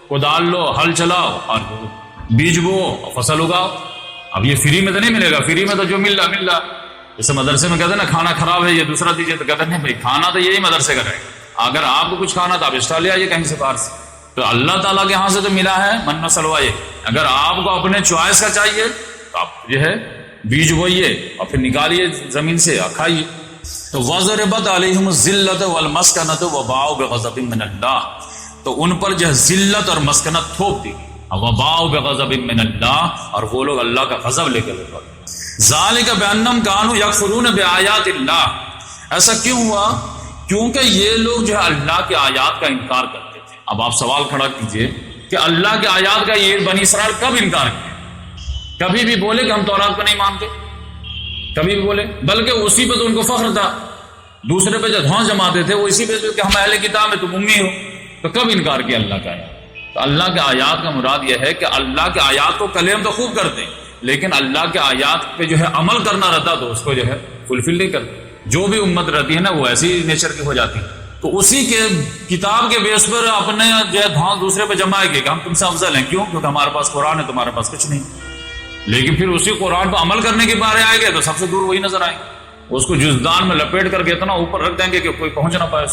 Speaker 2: کدال لو، ہل چلاؤ اور بیج بو اور فصل اگاؤ. اب یہ فری میں تو نہیں ملے گا، فری میں تو جو مل رہا. جیسے مدرسے میں کہتے ہیں نا کھانا خراب ہے یہ دوسرا دیجیے، تو کہتے ہیں بھائی کھانا تو یہی مدرسے کا رہے گا. اگر آپ کو کچھ کھانا تو آپ ایکسٹرا لے آئیے کہیں سے باہر سے. تو اللہ تعالیٰ کے یہاں سے تو ملا ہے من و سلوا. یہ اگر آپ کو اپنے چوائس کا چاہیے تو آپ جو ہے بیج بوئیے اور پھر نکالیے زمین سے اور کھائیے. تو وَضَرِبَتْ عَلَيْهِمُ الذِّلَّةُ وَالْمَسْكَنَةُ وَبَاءُوا بِغَضَبٍ مِّنَ اللَّهِ. تو ان پر جو ذلت اور مسکنت تھوپ دی، وَبَاءُوا بِغَضَبٍ مِّنَ اللَّهِ، اور وہ لوگ اللہ کا غضب لے کر لوٹے. ذَلِكَ بِأَنَّهُمْ كَانُوا يَكْفُرُونَ بِآيَاتِ اللَّهِ. ایسا کیوں ہوا؟ کیونکہ یہ لوگ جو ہے اللہ کی آیات کا انکار کرتے تھے. اب آپ سوال کھڑا کیجئے کہ اللہ کی آیات کا یہ بنی اسرائیل کب انکار کیا؟ کبھی بھی بولے کہ ہم تورات کو نہیں مانتے؟ کبھی بھی بولے؟ بلکہ اسی پہ تو ان کو فخر تھا. دوسرے پہ جو دھوس جماتے تھے وہ اسی پہ کہ ہم اہل کتاب میں تم امی ہو. تو کب انکار کیا اللہ کا آیات؟ تو اللہ کے آیات کا مراد یہ ہے کہ اللہ کے آیات کو کلیم تو خوب کرتے ہیں، لیکن اللہ کے آیات پہ جو ہے عمل کرنا رہتا تو اس کو جو ہے فلفل نہیں کرتے. جو بھی امت رہتی ہے نا وہ ایسی نیچر کی ہو جاتی ہے. تو اسی کے کتاب کے بیس پر اپنے جو ہے دھوس دوسرے پہ جمائے گے کہ ہم تم سے افضل ہیں. کیوں؟ کیونکہ ہمارے پاس قرآن ہے، تمہارے پاس کچھ نہیں. لیکن پھر اسی قرآن پہ عمل کرنے کے بارے آئے گے تو سب سے دور وہی نظر آئیں گے. اس کو جزدان میں لپیٹ کر کے اتنا اوپر رکھ دیں گے کہ کوئی پہنچ نہ پائے.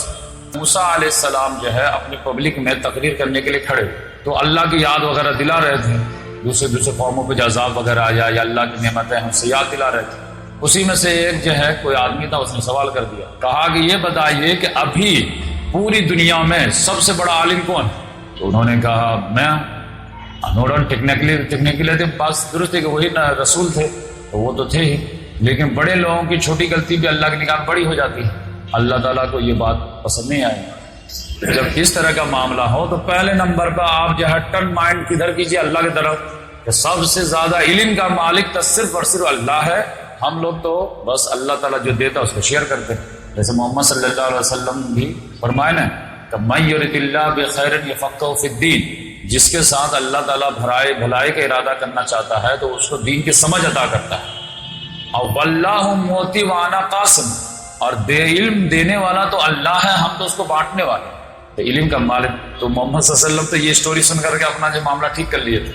Speaker 2: موسیٰ علیہ السلام جو ہے اپنی پبلک میں تقریر کرنے کے لیے کھڑے تو اللہ کی یاد وغیرہ دلا رہے تھے. دوسرے قوموں پہ جو عذاب وغیرہ آیا یا اللہ کی نعمتیں ہم سے یاد دلا رہے تھے. اسی میں سے ایک جو ہے کوئی آدمی تھا، اس نے سوال کر دیا، کہا کہ یہ بتائیے کہ ابھی پوری دنیا میں سب سے بڑا عالم کون؟ تو انہوں نے کہا میں. نوڈن ٹیکنیکلی پاس درست ہے کہ وہی رسول تھے تو وہ تو تھے ہی، لیکن بڑے لوگوں کی چھوٹی غلطی بھی اللہ کی نگاہ میں بڑی ہو جاتی ہے. اللہ تعالیٰ کو یہ بات پسند نہیں آئی. جب اس طرح کا معاملہ ہو تو پہلے نمبر پر آپ جو ہے ٹرن مائنڈ کدھر کیجیے؟ اللہ کی طرف، کہ سب سے زیادہ علم کا مالک تو صرف اور صرف اللہ ہے. ہم لوگ تو بس اللہ تعالیٰ جو دیتا ہے اس کو شیئر کرتے ہیں. جیسے محمد صلی اللہ علیہ وسلم بھی فرمائے نا کہ مَن یُرِدِ اللَّهُ بِخَیْرٍ یَفَقِّهُ فِی الدِّین. جس کے ساتھ اللہ تعالیٰ بھلائی کا ارادہ کرنا چاہتا ہے تو اس کو دین کی سمجھ عطا کرتا ہے. اور وَاللَّهُ مُعْطِی وَأَنَا قَاسِمٌ، اور علم دینے والا تو اللہ ہے، ہم تو اس کو بانٹنے والے. تو علم کا مالک تو محمد صلی اللہ علیہ وسلم تو یہ اسٹوری سن کر کے اپنا جو معاملہ ٹھیک کر لیے تھے.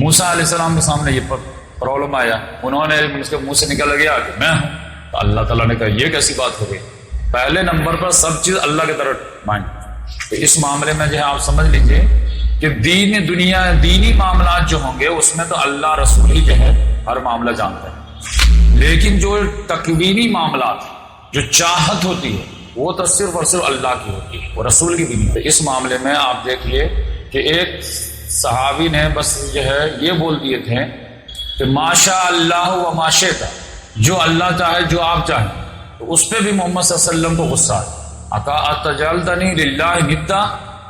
Speaker 2: موسیٰ علیہ السلام کے سامنے یہ پرابلم آیا، انہوں نے اس کے منہ سے نکل گیا کہ میں ہوں. تو اللہ تعالیٰ نے کہا یہ کیسی بات ہو گئی؟ پہلے نمبر پر سب چیز اللہ کی طرف مائنڈ. تو اس معاملے میں جو ہے آپ سمجھ لیجئے کہ دینی معاملات جو ہوں گے اس میں تو اللہ رسول ہی جو ہے ہر معاملہ جانتے ہیں. لیکن جو تکوینی معاملات جو چاہت ہوتی ہے وہ تو صرف اور صرف اللہ کی ہوتی ہے، وہ رسول کی بھی نہیں. تو اس معاملے میں آپ دیکھیے کہ ایک صحابی نے بس جو ہے یہ بول دیے تھے کہ ماشاء اللہ و ما شئت، جو اللہ چاہے جو آپ چاہیں. تو اس پہ بھی محمد صلی اللہ علیہ وسلم کو غصہ ہے. اتجعلتنی للہ ندا،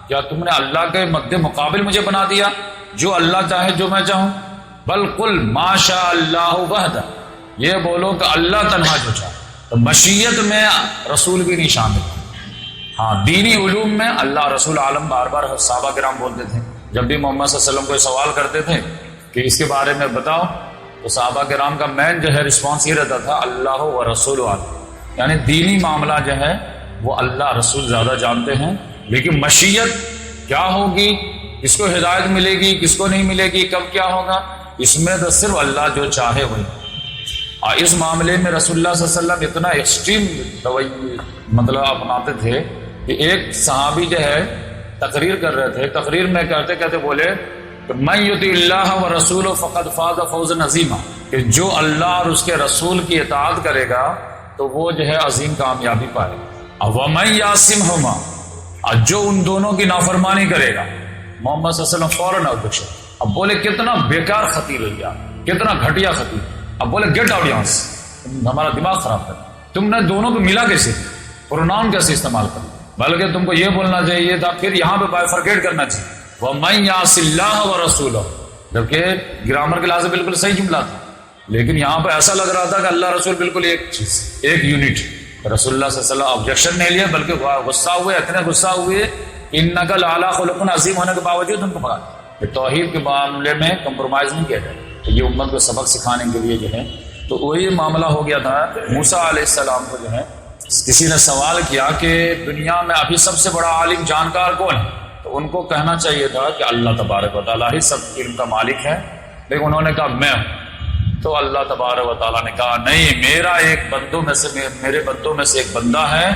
Speaker 2: کیا تم نے اللہ کے مد مقابل مجھے بنا دیا؟ جو اللہ چاہے جو میں چاہوں. بل قل ما شاء اللہ وحدہ، یہ بولو کہ اللہ تنہا جو چاہے. تو مشیت میں رسول بھی نہیں شامل. ہاں دینی علوم میں اللہ رسول عالم بار بار صحابہ کرام بولتے تھے. جب بھی محمد صلی اللہ علیہ وسلم کو سوال کرتے تھے کہ اس کے بارے میں بتاؤ تو صحابہ کرام کا مین جو ہے رسپانس یہ رہتا تھا اللہ و رسول عالم. یعنی دینی معاملہ جو ہے وہ اللہ رسول زیادہ جانتے ہیں، لیکن مشیت کیا ہوگی، کس کو ہدایت ملے گی کس کو نہیں ملے گی، کب کیا ہوگا، اس میں تو صرف اللہ جو چاہے وہی. اور اس معاملے میں رسول اللہ صلی اللہ علیہ وسلم اتنا ایکسٹریم مطلب اپناتے تھے کہ ایک صحابی جو ہے تقریر کر رہے تھے، تقریر میں کہتے کہتے بولے کہ من یطع اللہ و رسول فقد فاز فوزا عظیما، کہ جو اللہ اور اس کے رسول کی اطاعت کرے گا تو وہ جو ہے عظیم کامیابی پائے گا، ومن یعصمہما، اور جو ان دونوں کی نافرمانی کرے گا، محمد صلی اللہ علیہ وسلم فوراً آبجیکشن۔ اب بولے کتنا بیکار خطیب ہے یار، کتنا گھٹیا خطیب۔ اب بولے گیٹ آؤٹ یہاں سے، تم ہمارا دماغ خراب کر، تم نے دونوں کو ملا کیسے، پروناؤن کیسے استعمال کر، بلکہ تم کو یہ بولنا چاہیے تھا، پھر یہاں پہ بائفرکیٹ کرنا چاہیے، وَمَن يَعْصِ اللَّهَ وَرَسُولَهُ، جبکہ گرامر کے لحاظ سے بالکل صحیح جملہ تھا، لیکن یہاں پہ ایسا لگ رہا تھا کہ اللہ رسول بالکل ایک چیز، ایک یونٹ۔ رسول اللہ صلی اللہ علیہ وسلم آبجیکشن نہیں لیا، بلکہ غصہ ہوئے، اتنے غصہ ہوئے انک لعلی خلق عظیم ہونے کے باوجود ان کو بھگا دیا۔ توحید کے معاملے میں کمپرومائز نہیں کیا جائے، تو یہ امت کو سبق سکھانے کے لیے جو ہے، تو وہی معاملہ ہو گیا تھا۔ موسیٰ علیہ السلام کو جو ہے کسی نے سوال کیا کہ دنیا میں ابھی سب سے بڑا عالم جانکار کون ہے، تو ان کو کہنا چاہیے تھا کہ اللہ تبارک و تعالیٰ ہی سب علم کا مالک ہے، لیکن انہوں نے کہا میں ہوں۔ تو اللہ تبارک و تعالیٰ نے کہا نہیں، میرا ایک بندوں میں سے، میرے بندوں میں سے ایک بندہ ہے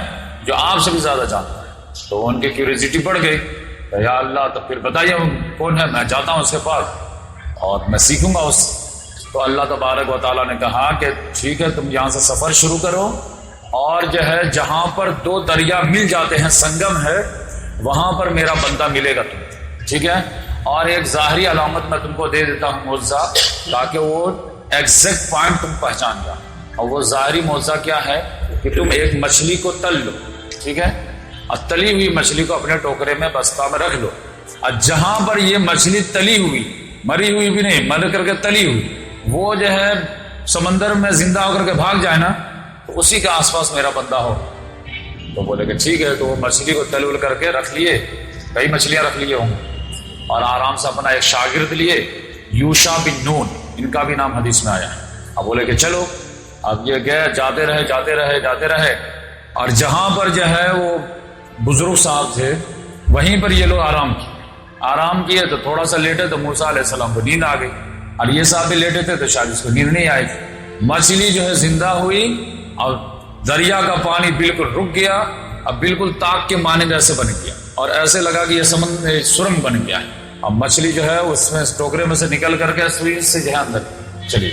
Speaker 2: جو آپ سے بھی زیادہ جانتا ہے۔ تو ان کی کیوریوسٹی بڑھ گئی، کہ یا اللہ تو پھر بتائیے کون ہے، میں جاتا ہوں اس کے پاس اور میں سیکھوں گا اس سے۔ تو اللہ تبارک و تعالیٰ نے کہا کہ ٹھیک ہے، تم یہاں سے سفر شروع کرو، اور جو ہے جہاں پر دو دریا مل جاتے ہیں، سنگم ہے، وہاں پر میرا بندہ ملے گا تم، ٹھیک ہے؟ اور ایک ظاہری علامت میں تم کو دے دیتا ہوں معجزہ، تاکہ وہ ایگزیکٹ پوائنٹ تم پہچان جاؤ۔ اور وہ ظاہری معجزہ کیا ہے کہ تم ایک مچھلی کو تل لو، ٹھیک ہے؟ اور تلی ہوئی مچھلی کو اپنے ٹوکرے میں بستہ میں رکھ لو، اور جہاں پر یہ مچھلی تلی ہوئی، مری ہوئی بھی نہیں، مر کر کے تلی ہوئی، وہ جو ہے سمندر میں زندہ ہو کر کے بھاگ جائے نا، تو اسی کے آس پاس میرا بندہ ہو۔ تو بولے کہ ٹھیک ہے، تو وہ مچھلی کو تل ول کر کے رکھ لیے، کئی مچھلیاں رکھ لیے ہوں، اور آرام سے اپنا ایک شاگرد لیے، یوشع بن نون، ان کا بھی نام حدیث میں آیا ہے۔ اب بولے کہ چلو، اب یہ گئے، جاتے رہے جاتے رہے جاتے رہے، اور جہاں پر جو ہے وہ بزرگ صاحب تھے وہیں پر یہ لوگ آرام کیے، تو تھوڑا سا لیٹے تو موسیٰ علیہ السلام کو نیند آ گئی، اور یہ صاحب بھی لیٹے تھے تو شاید اس کو نیند نہیں آئی تھی۔ مچھلی جو ہے زندہ ہوئی، اور دریا کا پانی بالکل رک گیا، اب بالکل تاک کے مانند ایسے بن گیا، اور ایسے لگا کہ یہ سمندر سرنگ بن گیا ہے۔ اب مچھلی جو ہے اس میں ٹوکرے میں سے نکل کر کے سوئی سے جو ہے اندر چلی۔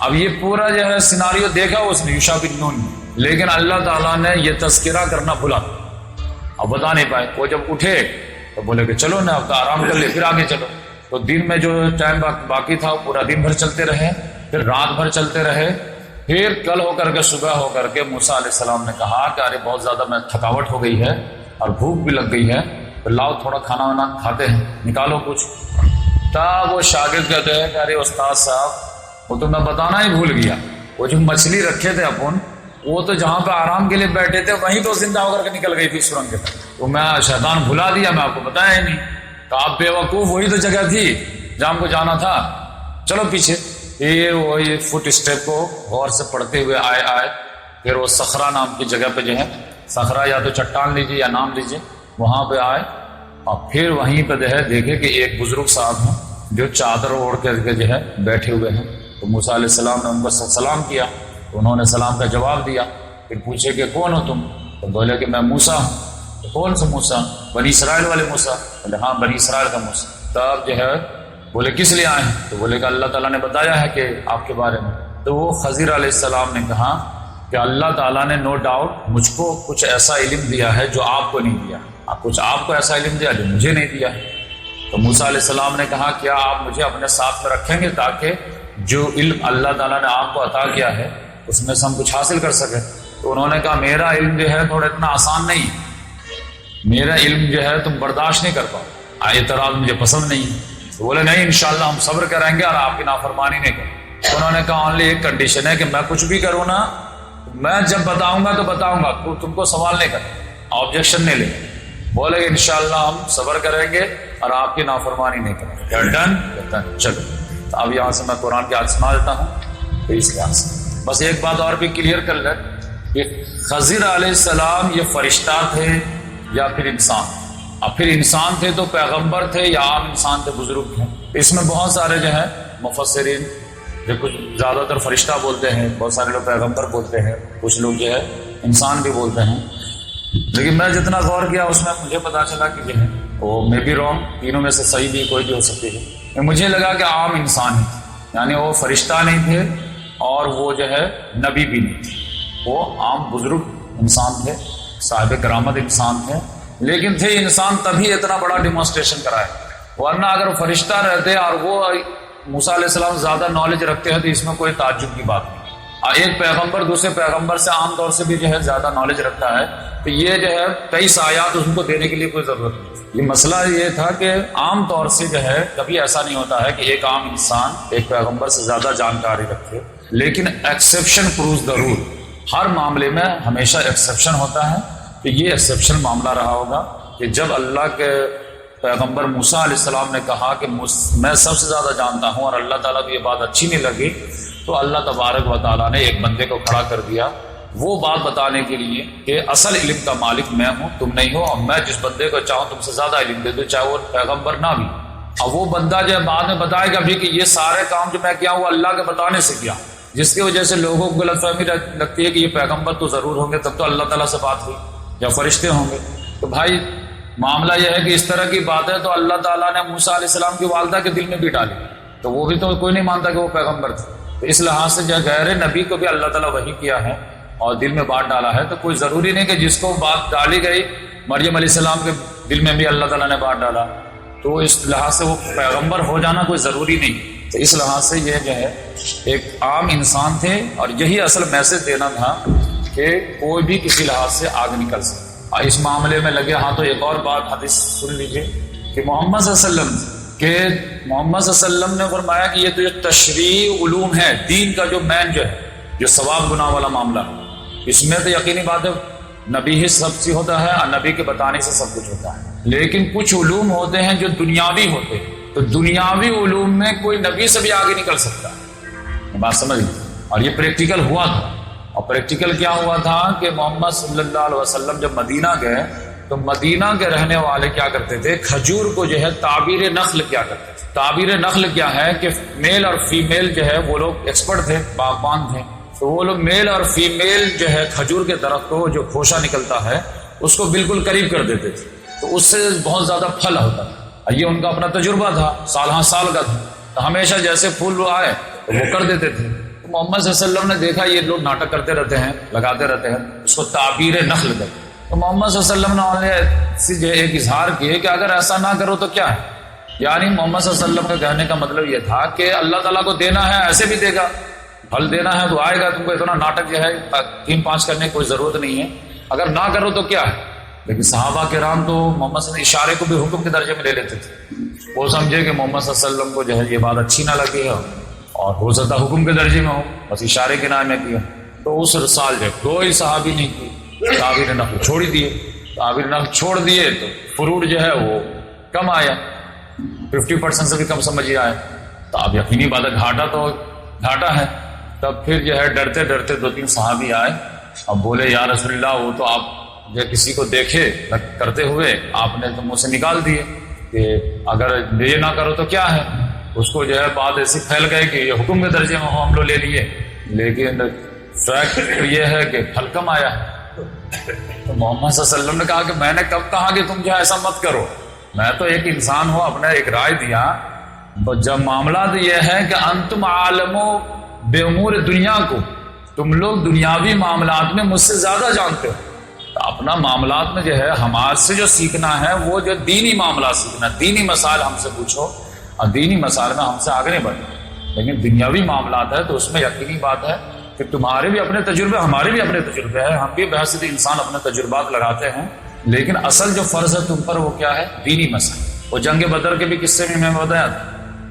Speaker 2: اب یہ پورا جو ہے سیناریو دیکھا اس نے، یوشع بن نون نے، لیکن اللہ تعالیٰ نے یہ تذکرہ کرنا بھلا، اب بتا نہیں پائے۔ وہ جب اٹھے تو بولے کہ چلو نا اب تو آرام کر لے، پھر آگے چلو۔ تو دن میں جو ٹائم باقی تھا پورا دن بھر چلتے رہے، پھر رات بھر چلتے رہے، پھر کل ہو کر کے صبح ہو کر کے موسیٰ علیہ السلام نے کہا کہ ارے بہت زیادہ میں تھکاوٹ ہو گئی ہے اور بھوک بھی لگ گئی ہے، تو لاؤ تھوڑا کھانا وانا کھاتے ہیں، نکالو کچھ۔ تب وہ شاگرد کہتے ہیں کہ ارے استاد صاحب وہ تو میں بتانا ہی بھول گیا، وہ جو مچھلی رکھے تھے اپن، وہ تو جہاں پہ آرام کے لیے بیٹھے تھے وہیں تو زندہ ہو کر کے نکل گئی تھی سرنگ کے طرف، تو میں شیطان بھلا دیا، میں آپ کو بتایا ہی نہیں۔ تو آپ بے وقوف، وہی تو جگہ تھی جہاں ہم کو جانا تھا، چلو پیچھے۔ یہ وہی فٹ اسٹیپ کو غور سے پڑھتے ہوئے آئے، پھر وہ صخرہ نام کی جگہ پہ جو ہے، صخرہ یا تو چٹان لیجیے یا نام لیجیے، وہاں پہ آئے، اور پھر وہیں پہ جو ہے دیکھے کہ ایک بزرگ صاحب ہیں جو چادر اوڑھ کر کے جو ہے بیٹھے ہوئے ہیں۔ تو موسیٰ علیہ السلام نے ان کو سلام کیا، تو انہوں نے سلام کا جواب دیا، پھر پوچھے کہ کون ہو تم؟ تو بولے کہ میں موسیٰ ہوں۔ تو کون سا موسیٰ؟ بنی اسرائیل والے موسیٰ؟ بولے ہاں بنی اسرائیل کا موسیٰ۔ تب جو ہے بولے کس لیے آئے ہیں؟ تو بولے کہ اللہ تعالیٰ نے بتایا ہے کہ آپ کے بارے میں۔ تو وہ خضر علیہ السلام نے کہا کہ اللہ تعالیٰ نے نو ڈاؤٹ مجھ کو کچھ ایسا علم دیا ہے جو آپ کو نہیں دیا، آپ کو ایسا علم دیا جو مجھے نہیں دیا۔ تو موسیٰ علیہ السلام نے کہا کیا آپ مجھے اپنے ساتھ میں رکھیں گے تاکہ جو علم اللہ تعالیٰ نے آپ کو عطا کیا ہے اس میں سے ہم کچھ حاصل کر سکیں؟ تو انہوں نے کہا میرا علم جو ہے تھوڑا اتنا آسان نہیں، میرا علم جو ہے تم برداشت نہیں کر پاؤ، اعتراض مجھے پسند نہیں۔ تو بولے نہیں انشاءاللہ ہم صبر کریں گے اور آپ کی نافرمانی نہیں کریں۔ تو انہوں نے کہا اونلی ایک کنڈیشن ہے کہ میں کچھ بھی کروں نا، میں جب بتاؤں گا تو بتاؤں گا، تو تم کو سوال نہیں کرنا، آبجیکشن نہیں لیں۔ بولے کہ انشاءاللہ ہم صبر کریں گے اور آپ کی نافرمانی نہیں کریں گے۔ ڈن؟ چلو۔ تو اب یہاں سے میں قرآن کی آیت سنا دیتا ہوں، تو اس لحاظ سے بس ایک بات اور بھی کلیئر کر لیں کہ خضر علیہ السلام یہ فرشتہ تھے یا پھر انسان؟ اب پھر انسان تھے تو پیغمبر تھے یا عام انسان تھے، بزرگ تھے؟ اس میں بہت سارے جو ہیں مفسرین جو کچھ زیادہ تر فرشتہ بولتے ہیں، بہت سارے لوگ پیغمبر بولتے ہیں، کچھ لوگ جو ہے انسان بھی بولتے ہیں۔ لیکن میں جتنا غور کیا اس میں مجھے پتا چلا کہ جو ہے وہ مے بی رانگ، تینوں میں سے صحیح بھی کوئی بھی ہو سکتی ہے۔ مجھے لگا کہ عام انسان ہی تھے، یعنی وہ فرشتہ نہیں تھے اور وہ جو ہے نبی بھی نہیں تھے، وہ عام بزرگ انسان تھے، صاحب کرامت انسان تھے، لیکن تھے انسان تبھی اتنا بڑا ڈیمانسٹریشن کرائے، ورنہ اگر فرشتہ رہتے اور وہ موسیٰ علیہ السلام زیادہ نالج رکھتے ہیں تو اس میں کوئی تعجب کی بات نہیں۔ ایک پیغمبر دوسرے پیغمبر سے عام طور سے بھی جو ہے زیادہ نالج رکھتا ہے، تو یہ جو ہے 23 آیات ان کو دینے کے لیے کوئی ضرورت نہیں۔ یہ مسئلہ یہ تھا کہ عام طور سے جو ہے کبھی ایسا نہیں ہوتا ہے کہ ایک عام انسان ایک پیغمبر سے زیادہ جانکاری رکھے، لیکن ایکسیپشن پروز دا رول، ہر معاملے میں ہمیشہ ایکسیپشن ہوتا ہے۔ کہ یہ ایکسیپشن معاملہ رہا ہوگا کہ جب اللہ کے پیغمبر موسیٰ علیہ السلام نے کہا کہ میں سب سے زیادہ جانتا ہوں، اور اللہ تعالیٰ کو یہ بات اچھی نہیں لگی، تو اللہ تبارک و تعالیٰ نے ایک بندے کو کھڑا کر دیا وہ بات بتانے کے لیے کہ اصل علم کا مالک میں ہوں، تم نہیں ہو، اور میں جس بندے کو چاہوں تم سے زیادہ علم دے دوں، چاہے وہ پیغمبر نہ بھی۔ اور وہ بندہ جو بعد میں بتائے گا بھی کہ یہ سارے کام جو میں کیا وہ اللہ کے بتانے سے کیا، جس کی وجہ سے لوگوں کو غلط فہمی لگتی ہے کہ یہ پیغمبر تو ضرور ہوں گے، تب تو اللہ تعالیٰ سے بات ہوئی، یا فرشتے ہوں گے۔ تو بھائی معاملہ یہ ہے کہ اس طرح کی بات ہے تو اللہ تعالیٰ نے موسیٰ علیہ السلام کی والدہ کے دل میں بھی ڈالی، تو وہ بھی تو کوئی نہیں مانتا کہ وہ پیغمبر تھے۔ تو اس لحاظ سے جو غیر نبی کو بھی اللہ تعالیٰ وحی کیا ہے اور دل میں بات ڈالا ہے، تو کوئی ضروری نہیں کہ جس کو بات ڈالی گئی مریم علیہ السلام کے دل میں بھی اللہ تعالیٰ نے بات ڈالا، تو اس لحاظ سے وہ پیغمبر ہو جانا کوئی ضروری نہیں۔ تو اس لحاظ سے یہ جو ہے ایک عام انسان تھے، اور یہی اصل میسج دینا تھا کہ کوئی بھی کسی لحاظ سے آگ نکل سکے۔ اس معاملے میں لگے ہاں تو ایک اور بات حدیث سن لیجیے کہ محمد صلی اللہ علیہ وسلم محمد صلی اللہ علیہ وسلم نے فرمایا کہ یہ تو تشریع علوم ہے، دین کا جو مین جو ہے، جو ثواب گناہ والا معاملہ ہے، اس میں تو یقینی بات ہے نبی ہی سب سے ہوتا ہے اور نبی کے بتانے سے سب کچھ ہوتا ہے، لیکن کچھ علوم ہوتے ہیں جو دنیاوی ہوتے ہیں، تو دنیاوی علوم میں کوئی نبی سے بھی آگے نکل سکتا ہے، بات سمجھ لیں۔ اور یہ پریکٹیکل ہوا تھا، اور پریکٹیکل کیا ہوا تھا کہ محمد صلی اللہ علیہ وسلم جب مدینہ گئے تو مدینہ کے رہنے والے کیا کرتے تھے، کھجور کو جو ہے تعبیر نخل کیا کرتے تھے۔ تعبیر نخل کیا ہے کہ میل اور فیمیل جو ہے وہ لوگ ایکسپرٹ تھے، باغبان تھے، تو وہ لوگ میل اور فیمیل جو ہے کھجور کے درخت کو جو خوشہ نکلتا ہے اس کو بالکل قریب کر دیتے تھے، تو اس سے بہت زیادہ پھل ہوتا تھا۔ یہ ان کا اپنا تجربہ تھا، سال ہاں سال کا تھا، تو ہمیشہ جیسے پھول آئے تو وہ کر دیتے تھے۔ محمد صلی اللہ علیہ وسلم نے دیکھا یہ لوگ ناٹک کرتے رہتے ہیں، لگاتے رہتے ہیں، اس کو تعبیر نخل کر، تو محمد صلی اللہ علیہ وسلم نے سے جو ایک اظہار کیے کہ اگر ایسا نہ کرو تو کیا ہے، یعنی محمد صلی اللہ علیہ وسلم کا کہنے کا مطلب یہ تھا کہ اللہ تعالیٰ کو دینا ہے ایسے بھی دے گا، پھل دینا ہے تو آئے گا، تم کو اتنا ناٹک جو ہے 3-5 کرنے کی کوئی ضرورت نہیں ہے، اگر نہ کرو تو کیا ہے۔ لیکن صحابہ کرام تو محمد صلی اللہ علیہ وسلم اشارے کو بھی حکم کے درجے میں لے لیتے تھے، وہ سمجھے کہ محمد صلی اللہ علیہ وسلم کو جو ہے یہ بات اچھی نہ لگی ہے اور ہو سکتا حکم کے درجے میں ہو، بس اشارے کے نام میں کیا، تو اس سال جو کوئی صحابی نہیں کی، تعبیر نخل چھوڑ دیے، تعبیر نخل چھوڑ دیے تو فروٹ جو ہے وہ کم آیا، 50% سے بھی کم سمجھیے آئے، تو اب یقینی بات ہے گھاٹا تو گھاٹا ہے۔ تب پھر جو ہے ڈرتے ڈرتے 2-3 صحابی آئے، اب بولے یا رسول اللہ وہ تو آپ جو کسی کو دیکھے کرتے ہوئے آپ نے تو منہ سے نکال دیے کہ اگر یہ نہ کرو تو کیا ہے، اس کو جو ہے بات ایسی پھیل گئی کہ یہ حکم کے درجے میں ہم لوگ لے لیے، لیکن فیکٹ یہ ہے کہ پھل کم آیا۔ تو محمد صلی اللہ علیہ وسلم نے کہا کہ میں نے کب کہا کہ تم جو ہے ایسا مت کرو، میں تو ایک انسان ہوں، اپنے ایک رائے دیا، جب معاملات یہ ہے کہ انتم عالمو بے امور دنیا کو، تم لوگ دنیاوی معاملات میں مجھ سے زیادہ جانتے ہو، تو اپنا معاملات میں جو ہے ہمارے سے جو سیکھنا ہے وہ جو دینی معاملات سیکھنا، دینی مسائل ہم سے پوچھو، اور دینی مسائل میں ہم سے آگے نہیں بڑھے، لیکن دنیاوی معاملات ہے تو اس میں یقینی بات ہے کہ تمہارے بھی اپنے تجربے، ہمارے بھی اپنے تجربے ہیں، ہم بھی بحث انسان اپنے تجربات لگاتے ہیں، لیکن اصل جو فرض ہے تم پر وہ کیا ہے، دینی مسائل۔ وہ جنگ بدر کے بھی قصے میں بتایا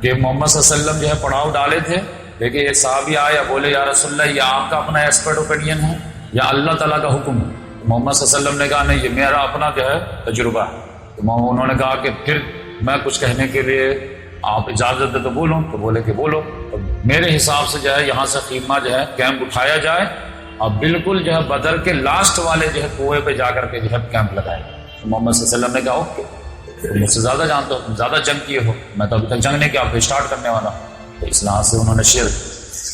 Speaker 2: کہ محمد صلی اللہ علیہ وسلم جو ہے پڑاؤ ڈالے تھے، لیکن یہ صحابی آیا بولے یا رسول اللہ یہ آپ کا اپنا ایکسپرٹ اوپینین ہے یا اللہ تعالیٰ کا حکم ہے؟ محمد صلی اللہ علیہ وسلم نے کہا نہیں یہ میرا اپنا جو ہے تجربہ ہے۔ تو انہوں نے کہا کہ پھر میں کچھ کہنے کے لیے آپ اجازت دے تو بولوں، تو بولے کہ بولو۔ تو میرے حساب سے جو ہے یہاں سے خیمہ جو ہے کیمپ اٹھایا جائے اور بالکل جو ہے بدر کے لاسٹ والے جو ہے کنویں پہ جا کر کے جو ہے کیمپ لگائے۔ تو محمد صلی اللہ علیہ وسلم نے کہا اوکے، تم مجھ سے زیادہ جانتے ہو، تم زیادہ جنگ کیے ہو، میں تو ابھی تک جنگ نہیں کیا، آپ اسٹارٹ کرنے والا ہوں۔ تو اس لحاظ سے انہوں نے شیئر،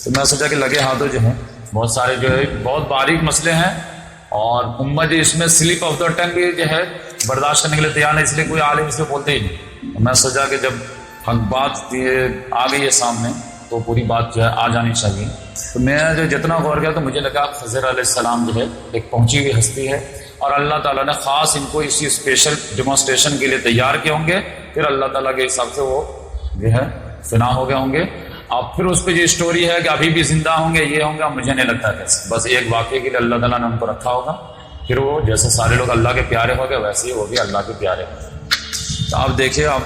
Speaker 2: تو میں سوچا کہ لگے ہاتھوں جو ہے بہت سارے جو ہے بہت باریک مسئلے ہیں، اور امت اس میں سلپ آف دا ٹنگ بھی جو ہے برداشت کرنے کے لیے تیار نہیں، اس لیے کوئی عالم اس لیے بولتے ہی نہیں۔ میں سوچا کہ جب حق بات آ گئی ہے سامنے تو پوری بات جو ہے آ جانی چاہیے۔ تو میں جو جتنا غور کیا تو مجھے لگا خضر علیہ السلام جو ہے ایک پہنچی ہوئی ہستی ہے، اور اللہ تعالیٰ نے خاص ان کو اسی اسپیشل ڈیمونسٹریشن کے لیے تیار کیے ہوں گے، پھر اللہ تعالیٰ کے حساب سے وہ جو ہے فنا ہو گئے ہوں گے۔ اب پھر اس پہ جو اسٹوری ہے کہ ابھی بھی زندہ ہوں گے یہ ہوں گے، مجھے نہیں لگتا کیسے، بس ایک واقعے کے لیے اللہ تعالیٰ نے ان کو رکھا ہوگا، پھر وہ جیسے سارے لوگ اللہ کے پیارے ہو گئے ویسے ہی وہ بھی اللہ کے پیارے ہوں گے۔ تو آپ دیکھیے، اب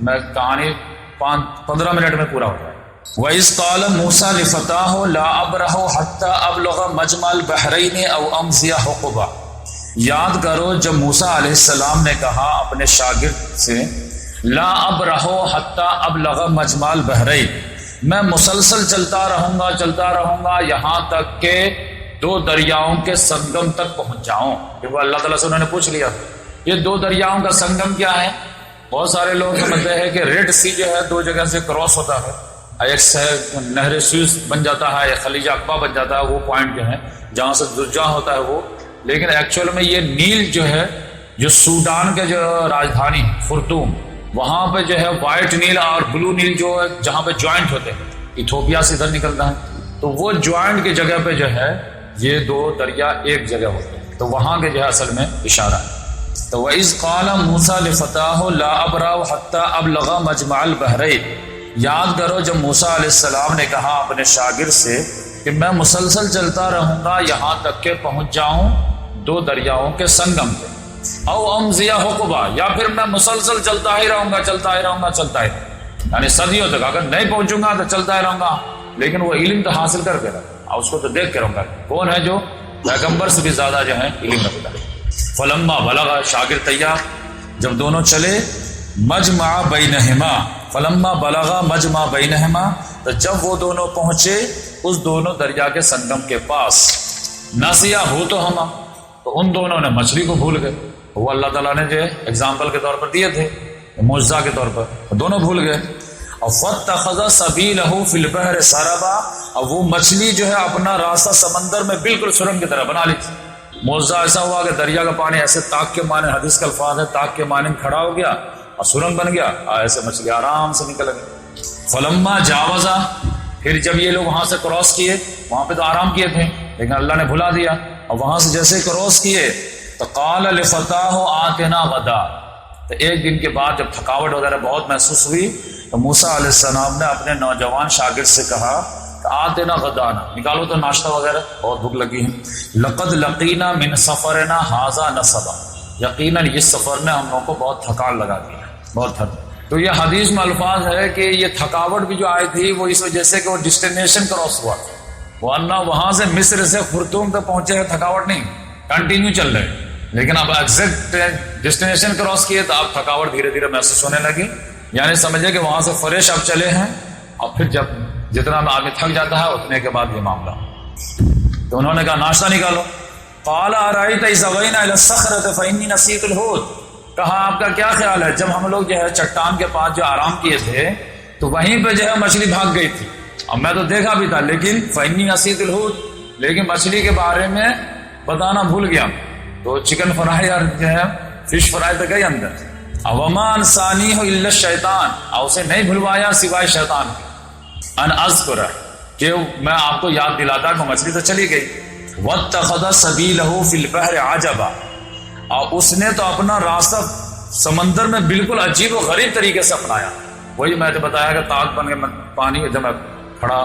Speaker 2: میں کہانی 15 منٹ میں پورا ہو جائے۔ وَإِذْ قَالَ مُوسَىٰ لِفَتَاهُ لَا أَبْرَحُ حَتَّىٰ أَبْلُغَ مَجْمَعَ الْبَحْرَيْنِ أَوْ أَمْضِيَ حُقُبًا۔ یاد کرو جب موسیٰ علیہ السلام نے کہا اپنے شاگرد سے، لا ابرح حتی ابلغ مجمع البحرین، میں مسلسل چلتا رہوں گا یہاں تک کہ 2 دریاؤں کے سنگم تک پہنچ جاؤں۔ وہ اللہ تعالیٰ سے انہوں نے پوچھ لیا یہ 2 دریاؤں کا سنگم کیا ہے؟ بہت سارے لوگ سمجھتے ہیں کہ ریڈ سی جو ہے 2 جگہ سے کراس ہوتا ہے، ایک سے نہر سوئس بن جاتا ہے یا خلیج عقبہ بن جاتا ہے، وہ پوائنٹ جو ہے جہاں سے درجہ ہوتا ہے وہ، لیکن ایکچوئل میں یہ نیل جو ہے جو سوڈان کے جو راجدھانی خرطوم، وہاں پہ جو ہے وائٹ نیل اور بلو نیل جو ہے جہاں پہ جوائنٹ ہوتے ہیں، ایتھوپیا سے ادھر نکلتا ہے، تو وہ جوائنٹ کی جگہ پہ جو ہے یہ 2 دریا ایک جگہ ہوتے ہیں، تو وہاں کے جو ہے اصل میں اشارہ ہے۔ تو وَإِذْ قَالَ مُوسَىٰ لِفَتَاهُ لَا أَبْرَحُ حَتَّىٰ أَبْلَغَ مَجْمَعَ الْبَحْرَيْنِ، یاد کرو جب موسیٰ علیہ السلام نے کہا اپنے شاگرد سے کہ میں مسلسل چلتا رہوں گا یہاں تک کہ پہنچ جاؤں 2 دریاؤں کے سنگم پہ، او امضی حقبا، یا پھر میں مسلسل چلتا ہی رہوں گا، یعنی صدیوں تک اگر نہیں پہنچوں گا تو چلتا ہی رہوں گا، لیکن وہ علم تو حاصل کر کے رہا اور اس کو تو دیکھ کے رہوں گا کون ہے جو پیغمبر سے بھی زیادہ جو ہے علم رکھتا ہے۔ فلما بلغ، شاگرد تیار، جب دونوں چلے، مجمع بینہما، فلما بلغ مجمع بینہما، تو جب وہ دونوں پہنچے اس دونوں دریا کے سنگم کے پاس، نسیا حوتہما، تو ان دونوں نے مچھلی کو بھول گئے، وہ اللہ تعالیٰ نے جو اگزامپل کے طور پر دیے تھے، معجزہ کے طور پر، دونوں بھول گئے۔ اور فَاتَّخَذَ سَبِيلَهُ فِي الْبَحْرِ سَرَبًا، اور وہ مچھلی جو ہے اپنا راستہ سمندر میں بالکل سرنگ کی طرح بنا لی تھی۔ معجزہ ایسا ہوا کہ دریا کا پانی ایسے تاک کے مانند، حدیث کا الفاظ ہے تاک کے مانند کھڑا ہو گیا اور سرنگ بن گیا، ایسے مچھلی آرام سے نکل گئی۔ فلما جاوزا، پھر جب یہ لوگ وہاں سے کراس کیے، وہاں پہ تو آرام کیے تھے لیکن اللہ نے بھلا دیا، اور وہاں سے جیسے کراس کیے تو قال لفتاہ آتنا غدا، تو ایک دن کے بعد جب تھکاوٹ وغیرہ بہت محسوس ہوئی تو موسیٰ علیہ السلام نے اپنے نوجوان شاگرد سے کہا کہ آتنا غدانا، نکالو تو ناشتہ وغیرہ، بہت بھوک لگی ہے۔ لقد لقینا من سفرنا ھذا نصبا، یقیناً اس سفر نے ہم لوگوں کو بہت تھکان لگا دیا، بہت تھک۔ تو یہ حدیث میں الفاظ ہے کہ یہ تھکاوٹ بھی جو آئی تھی وہ اس وجہ سے کہ وہ ڈسٹینیشن کراس ہوا تھا، ورنہ وہاں سے مصر سے خرطوم تک پہنچے ہیں، تھکاوٹ نہیں، کنٹینیو چل رہے، لیکن اب ایگزیکٹ ڈسٹینیشن کراس کیے تو اب تھکاوٹ دھیرے دھیرے محسوس ہونے لگی، یعنی سمجھے کہ وہاں سے فریش اب چلے ہیں، اور پھر جب جتنا آدمی تھک جاتا ہے اتنے کے بعد یہ معاملہ، تو انہوں نے کہا ناشتہ نکالو۔ قال ارأيت إذ أوينا إلى الصخرة فإني نسيت الحوت، کہا آپ کا کیا خیال ہے جب ہم لوگ جو ہے چٹان کے پاس جو آرام کیے تھے تو وہیں پہ جو ہے مچھلی بھاگ گئی تھی، اب میں تو دیکھا بھی تھا لیکن فإني نسيت الحوت، لیکن مچھلی کے بارے میں بتانا بھول گیا، تو چکن فرائی اور جو ہے فش فرائی تو گئی اندر۔ وما انسانیہ الا الشیطان، اور اسے نہیں بھلوایا سوائے شیطان کے، ان اذکر، کہ میں آپ کو یاد دلاتا کہ مچھلی تو چلی گئی۔ واتخذ سبیلہ فی البحر عجبا، اور اس نے تو اپنا راستہ سمندر میں بالکل عجیب و غریب طریقے سے اپنایا، وہی میں نے بتایا کہ تاک بن کے پانی جب کھڑا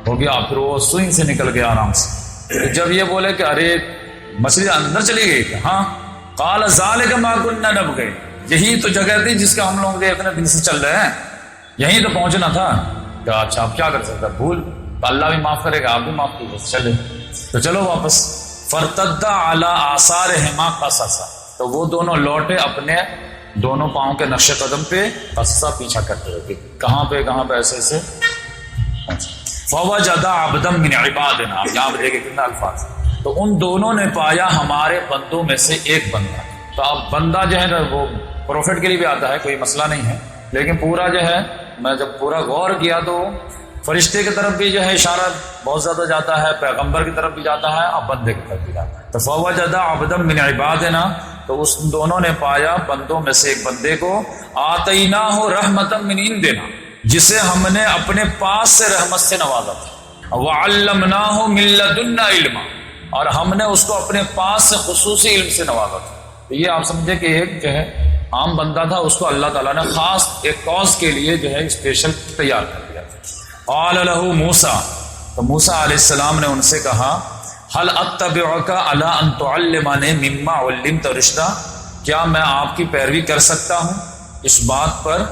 Speaker 2: ہو گیا پھر وہ سوئنگ سے نکل گیا آرام سے۔ جب یہ بولے کہ ارے مچھلی اندر چلی گئی، ہاں، قال ذالک ما كنا نبغي، یہی تو جگہ تھی جس کا ہم لوگ اتنے دن سے چل رہے ہیں، یہیں تو پہنچنا تھا، کہ اچھا آپ کیا کر سکتا، بھول تو اللہ بھی معاف کرے گا، آپ بھی معاف کیجیے، چلے تو چلو واپس۔ فرتد علی آثارہما قصصا، تو وہ دونوں لوٹے اپنے دونوں پاؤں کے نقش قدم پہ، قصصا پیچھا کرتے رہے کہاں پہ ایسے ایسے۔ فوجد عبدا من عبادنا، آپ یہاں پہ دیکھیں کتنا الفاظ، تو ان دونوں نے پایا ہمارے بندوں میں سے ایک بندہ، تو اب بندہ جو ہے نا وہ پروفٹ کے لیے بھی آتا ہے، کوئی مسئلہ نہیں ہے، لیکن پورا جو ہے میں جب پورا غور کیا تو فرشتے کی طرف بھی جو ہے اشارہ بہت زیادہ جاتا ہے، پیغمبر کی طرف بھی جاتا ہے اور بندے کی طرف بھی جاتا ہے۔ تو فوجد عبدا من عبادنا، تو اس دونوں نے پایا بندوں میں سے ایک بندے کو، آتیناہ رحمتا من عندنا، جسے ہم نے اپنے پاس سے رحمت سے نوازا تھا، وعلمناہ من لدنا علما، اور ہم نے اس کو اپنے پاس سے خصوصی علم سے نوازا تھا۔ تو یہ آپ سمجھے کہ ایک جو ہے عام بندہ تھا، اس کو اللہ تعالیٰ نے خاص ایک کاز کے لیے جو ہے اسپیشل تیار کر دیا تھا۔ قال له موسیٰ، تو موسیٰ علیہ السلام نے ان سے کہا، هل اتبعک علی ان تعلمنی مما علمت رشدا، کیا میں آپ کی پیروی کر سکتا ہوں اس بات پر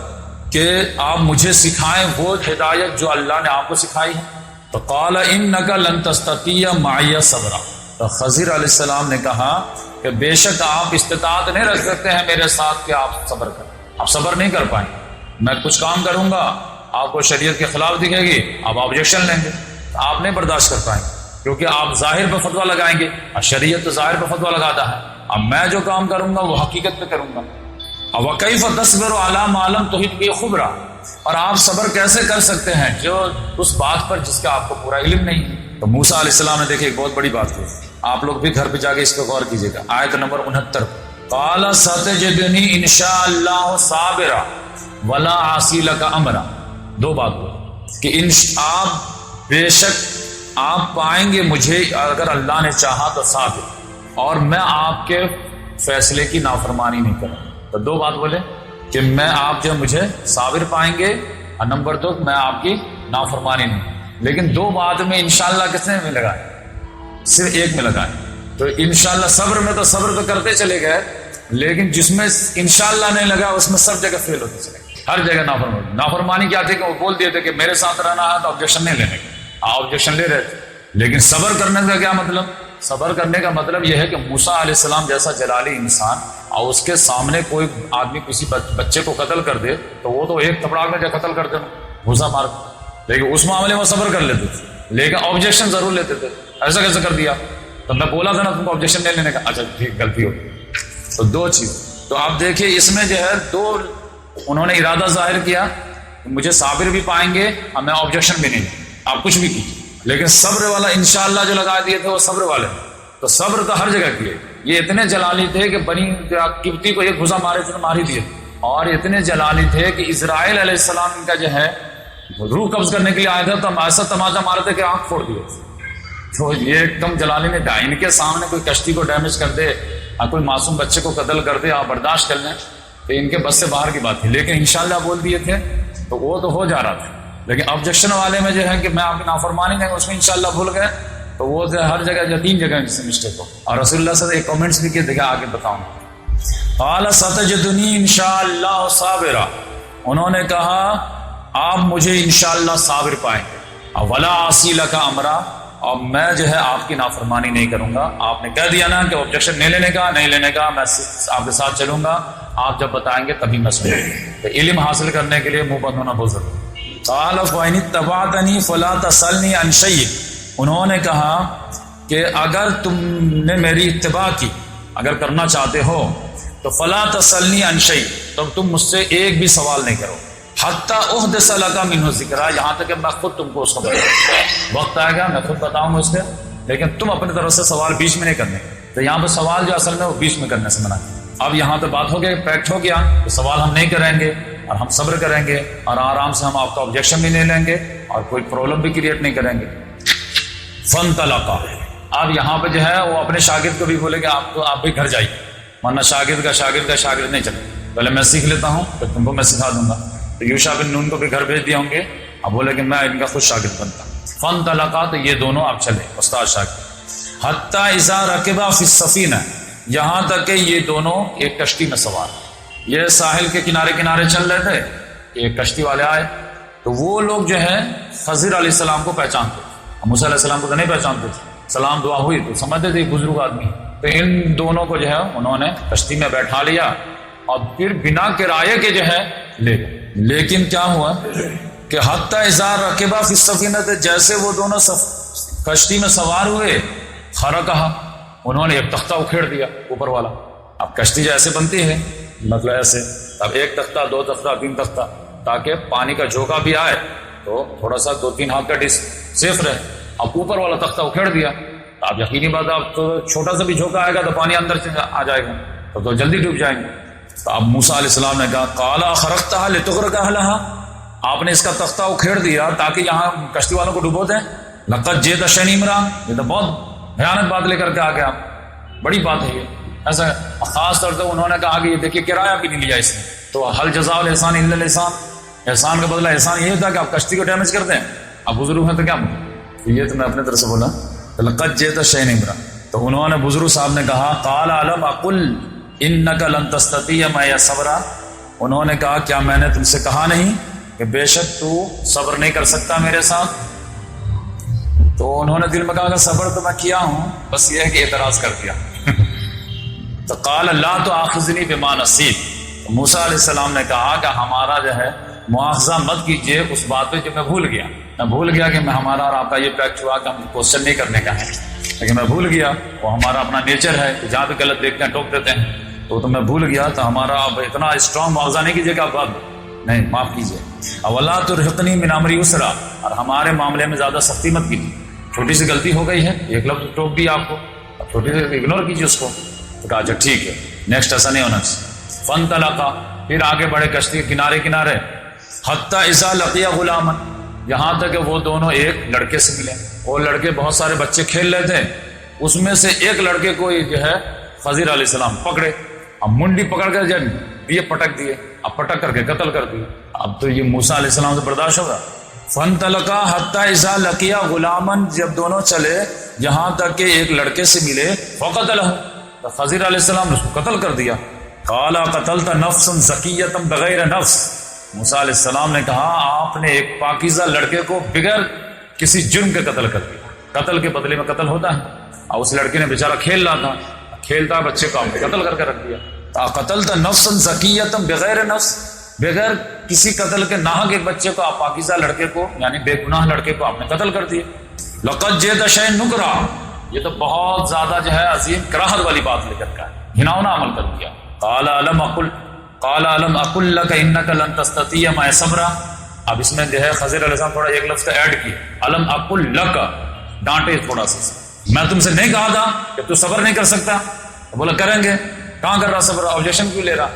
Speaker 2: کہ آپ مجھے سکھائیں وہ ہدایت جو اللہ نے آپ کو سکھائی ہے؟ تو قال انک لن تستطیع معی صبرا، تو خضر علیہ السلام نے کہا کہ بے شک آپ استطاعت نہیں رکھ سکتے ہیں میرے ساتھ کہ آپ صبر کریں، آپ صبر نہیں کر پائیں، میں کچھ کام کروں گا آپ کو شریعت کے خلاف دکھے گی، آپ آبجیکشن لیں گے، آپ نہیں برداشت کر پائیں گے، کیونکہ آپ ظاہر پہ فتویٰ لگائیں گے اور شریعت تو ظاہر پہ فتویٰ لگاتا ہے، اب میں جو کام کروں گا وہ حقیقت پہ کروں گا۔ وَكَيْفَ تَصْبِرُ عَلَىٰ مَا لَمْ تُحِطْ بِهِ خُبْرًا، اور آپ صبر کیسے کر سکتے ہیں جو اس بات پر جس کا آپ کو پورا علم نہیں ہے؟ تو موسیٰ علیہ السلام نے دیکھے ایک بہت بڑی بات کی، آپ لوگ بھی گھر پہ جا کے اس پہ غور کیجیے گا، آیت نمبر 69، قَالَ سَتَجِدُنِي إِن شَاءَ اللَّهُ صَابِرًا وَلَا عَصِي لَكَ أَمْرًا، دو بات بول کہ آپ بے شک آپ پائیں گے مجھے اگر اللہ نے چاہا تو صابر، اور میں آپ کے فیصلے کی نافرمانی نہیں کروں۔ تو دو بات بولے کہ میں آپ جو مجھے صابر پائیں گے، اور نمبر دو میں آپ کی نافرمانی نہیں، لیکن دو بات میں انشاءاللہ کس نے میں لگائے؟ صرف ایک میں لگائے۔ تو انشاءاللہ صبر میں تو صبر تو کرتے چلے گئے، لیکن جس میں انشاءاللہ نہیں لگا اس میں سب جگہ فیل ہوتے چلے گئے، ہر جگہ نافرمانی۔ نافرمانی کیا تھی کہ وہ بول دیے تھے کہ میرے ساتھ رہنا ہے تو آبجیکشن نہیں لینے کا، آبجیکشن لے رہے تھے، لیکن صبر کرنے کا کیا مطلب؟ صبر کرنے کا مطلب یہ ہے کہ موسیٰ علیہ السلام جیسا جلالی انسان اور اس کے سامنے کوئی آدمی کسی بچے کو قتل کر دے تو وہ تو ایک تھپڑا میں قتل کر دے، گھوسا مار، لیکن اس معاملے میں صبر کر لیتے تھے، لیکن آبجیکشن ضرور لیتے تھے، ایسا کیسے کر دیا؟ تو میں بولا تھا نا تم کو آبجیکشن نہیں لینے کا، اچھا ٹھیک غلطی ہو گئی۔ تو دو چیز، تو آپ دیکھیے اس میں جو ہے دو انہوں نے ارادہ ظاہر کیا کہ مجھے صابر بھی پائیں گے اور میں آبجیکشن بھی نہیں لوں، آپ کچھ بھی کیجیے، لیکن صبر والا انشاءاللہ جو لگا دیے تھے وہ صبر والے، تو صبر تو ہر جگہ کیے۔ یہ اتنے جلالی تھے کہ بنی قبطی کو ایک گھسا مارے تھے، مار ہی دیے، اور اتنے جلالی تھے کہ اسرائیل علیہ السلام کا جو ہے روح قبض کرنے کے لیے آیا تھا تو ہم ایسا تماچا مارے تھے کہ آنکھ پھوڑ دیے۔ تو یہ ایک دم جلالی نے کہا ان کے سامنے کوئی کشتی کو ڈیمیج کر دے اور کوئی معصوم بچے کو قتل کر دے، آپ برداشت کر لیں، تو ان کے بس سے باہر کی بات تھی، لیکن انشاءاللہ بول دیے تھے تو وہ تو ہو جا رہا تھا۔ لیکن آبجیکشن والے میں جو ہے کہ میں آپ کی نافرمانی نہیں، اس میں انشاءاللہ بھول گئے، تو وہ ہر جگہ جو تین جگہ سے مسٹیک ہو۔ اور رسول اللہ صلی اللہ علیہ وسلم ایک کامنٹس بھی کیے، دیکھا آگے بتاؤں۔ قال ستجدنی انشاءاللہ صابرا، انہوں نے کہا آپ مجھے انشاءاللہ صابر پائیں گے، ولا عصی لک امرا، اور میں جو ہے آپ کی نافرمانی نہیں کروں گا۔ آپ نے کہہ دیا نا کہ آبجیکشن نہیں لینے کا، میں آپ کے ساتھ چلوں گا، آپ جب بتائیں گے تبھی میں سنوں گا۔ تو علم حاصل کرنے کے لیے منہ بند ہونا بہت ضروری ہے۔ قال فإن اتبعتنی فلا تسألنی عن شیء، انہوں نے کہا کہ اگر تم نے میری اتباع کی، اگر کرنا چاہتے ہو تو فلا تسألنی عن شیء، تو تم مجھ سے ایک بھی سوال نہیں کرو، حتی احدث لک منہ ذکرا، یہاں تک کہ میں خود تم کو اس کو بتاؤں، وقت آئے گا میں خود بتاؤں گا اس کے، لیکن تم اپنی طرف سے سوال بیچ میں نہیں کرنے۔ تو یہاں پہ سوال جو اصل میں وہ بیچ میں کرنے سے منع کیا۔ اب یہاں پہ بات ہو گئی، پیکٹ ہو گیا، تو سوال ہم نہیں کریں گے اور ہم صبر کریں گے اور آرام سے ہم آپ کا آبجیکشن بھی نہیں لیں گے اور کوئی پرابلم بھی کریٹ نہیں کریں گے۔ فانطلقا، اب یہاں پہ جو ہے وہ اپنے شاگرد کو بھی بولے کہ آپ بھی گھر جائیے، ورنہ شاگرد کا شاگرد نہیں چلے، پہلے میں سیکھ لیتا ہوں پھر تم کو میں سکھا دوں گا۔ تو یوشع بن نون کو بھی گھر بھیج دیا ہوں گے، اب بولے کہ میں ان کا خود شاگرد بنتا ہوں۔ فانطلقا، تو یہ دونوں آپ چلے استاد شاگرد، حتی اذا رکبا فی السفینہ، یہاں تک کہ یہ دونوں ایک کشتی میں سوار، یہ ساحل کے کنارے چل رہے تھے، ایک کشتی والے آئے، تو وہ لوگ جو ہے خضر علیہ السلام کو پہچانتے تھے، موسیٰ علیہ السلام کو تو نہیں پہچانتے تھے، سلام دعا ہوئی تو سمجھتے تھے بزرگ آدمی، تو ان دونوں کو جو ہے انہوں نے کشتی میں بیٹھا لیا اور پھر بنا کرائے کے جو ہے لے گئے۔ لیکن کیا ہوا کہ حتی اذا رکبا فی السفینہ، جیسے وہ دونوں کشتی میں سوار ہوئے، خرقہ، انہوں نے ایک تختہ اکھیڑ دیا اوپر والا۔ اب کشتی جیسے بنتی ہے مطلب ایسے، اب ایک تختہ، دو تختہ، تین تختہ، تاکہ پانی کا جھونکا بھی آئے تو تھوڑا سا 2-3 ہاتھ کا ڈش سیف رہے. اب اوپر والا تختہ اکھیڑ دیا تو آپ یقینی بات ہے آپ تو چھوٹا سا بھی جھونکا آئے گا تو پانی اندر سے آ جائے گا تو جلدی ڈوب جائیں گے. تو اب موسیٰ علیہ السلام نے کہا قال اخرقتها لتغرق اهلها، آپ نے اس کا تختہ اکھیڑ دیا تاکہ یہاں کشتی والوں کو ڈبو دیں. لقد جئت شیئا امرا، یہ تو بہت بھیانک بات لے کر کے آ گیا، بڑی بات ہے یہ. ایسا خاص طور پر انہوں نے کہا کہ یہ دیکھیے کرایہ بھی نہیں لیا اس نے. تو حل جزاء الاحسان الا الاحسان، احسان کا بدلہ احسان یہ ہوتا ہے کہ آپ کشتی کو ڈیمیج کرتے ہیں. اب بزرگ ہیں تو کیا یہ تو میں اپنے طرف سے بولا لقد جئت شیئا امرا. تو انہوں نے بزرگ صاحب نے کہا قال علم اقل انک لن تستطیع معی صبرا، انہوں نے کہا کیا میں نے تم سے کہا نہیں کہ بے شک تو صبر نہیں کر سکتا میرے ساتھ. تو انہوں نے دل میں کہا کہ صبر تو میں کیا ہوں، بس یہ ہے کہ اعتراض کر دیا. تو قال لا تؤاخذنی بما نسیت، موسیٰ علیہ السلام نے کہا کہ ہمارا جو ہے مواخذہ مت کیجئے اس بات پہ جو میں بھول گیا. میں بھول گیا کہ میں ہمارا اور آپ کا یہ پیکٹ ہوا کہ ہم کوشچن نہیں کرنے کا ہے، لیکن میں بھول گیا. وہ ہمارا اپنا نیچر ہے کہ جہاں بھی غلط دیکھتے ہیں ٹوک دیتے ہیں. تو میں بھول گیا، تو ہمارا اب اتنا اسٹرانگ مواخذہ نہیں کیجیے گا، اب نہیں معاف کیجیے. ولا ترهقنی من امری یسرا، اور ہمارے معاملے میں زیادہ سختی مت کیجیے. چھوٹی سی غلطی ہو گئی ہے، ایک لفظ ٹوک دیا آپ کو، اب چھوٹی سی اگنور کیجیے اس کو. تو کہا اچھا ٹھیک ہے نیکسٹ ایسا نہیں ہونا. فانطلقا، پھر آگے بڑھے کشتی کے کنارے کنارے. حتی اذا لقیا غلاما، یہاں تک کہ وہ دونوں ایک لڑکے سے ملے. وہ لڑکے بہت سارے بچے کھیل رہے تھے، اس میں سے ایک لڑکے کو جو ہے خضر علیہ السلام پکڑے. اب منڈی پکڑ کر جب یہ پٹک دیے، اب پٹک کر کے قتل کر دیے. اب تو یہ موسیٰ علیہ السلام سے برداشت ہوگا. فانطلقا حتی اذا لقیا غلاما، جب دونوں چلے یہاں تک کہ ایک لڑکے سے ملے. فقتلہ، تو خضر علیہ السلام نے اس کو قتل کر دیا. قال قتلت نفسا زکیۃ بغیر نفس، موسیٰ علیہ السلام نے کہا آپ نے ایک پاکیزہ لڑکے کو بغیر کسی جرم کے قتل کر دیا. قتل کے بدلے میں قتل ہوتا ہے، اور اس لڑکے نے بیچارہ کھیل رہا تھا، کھیلتا بچے کو آپ نے قتل کر کے رکھ دیا. قتلت نفسا زکیۃ بغیر نفس، بغیر کسی قتل کے ناحق ایک بچے کو، آپ پاکیزہ لڑکے کو یعنی بے گناہ لڑکے کو آپ نے قتل کر دیا. لقد جئت شیئا نکرا، یہ تو بہت زیادہ جو ہے عظیم کراہت والی بات لے کر کا ہے، گھناؤنا عمل کر دیا. قال علم اقل لك انك لن تستطيع معي صبرا. اب اس میں جو ہے خضر علیہ السلام تھوڑا ایک لفظ کا ایڈ کیا، علم اقل لك، ڈانٹے تھوڑا سا. میں تم سے نہیں کہا تھا کہ تو صبر نہیں کر سکتا؟ بولا کریں گے. کہاں کر رہا صبر؟ آبجیکشن کیوں لے رہا؟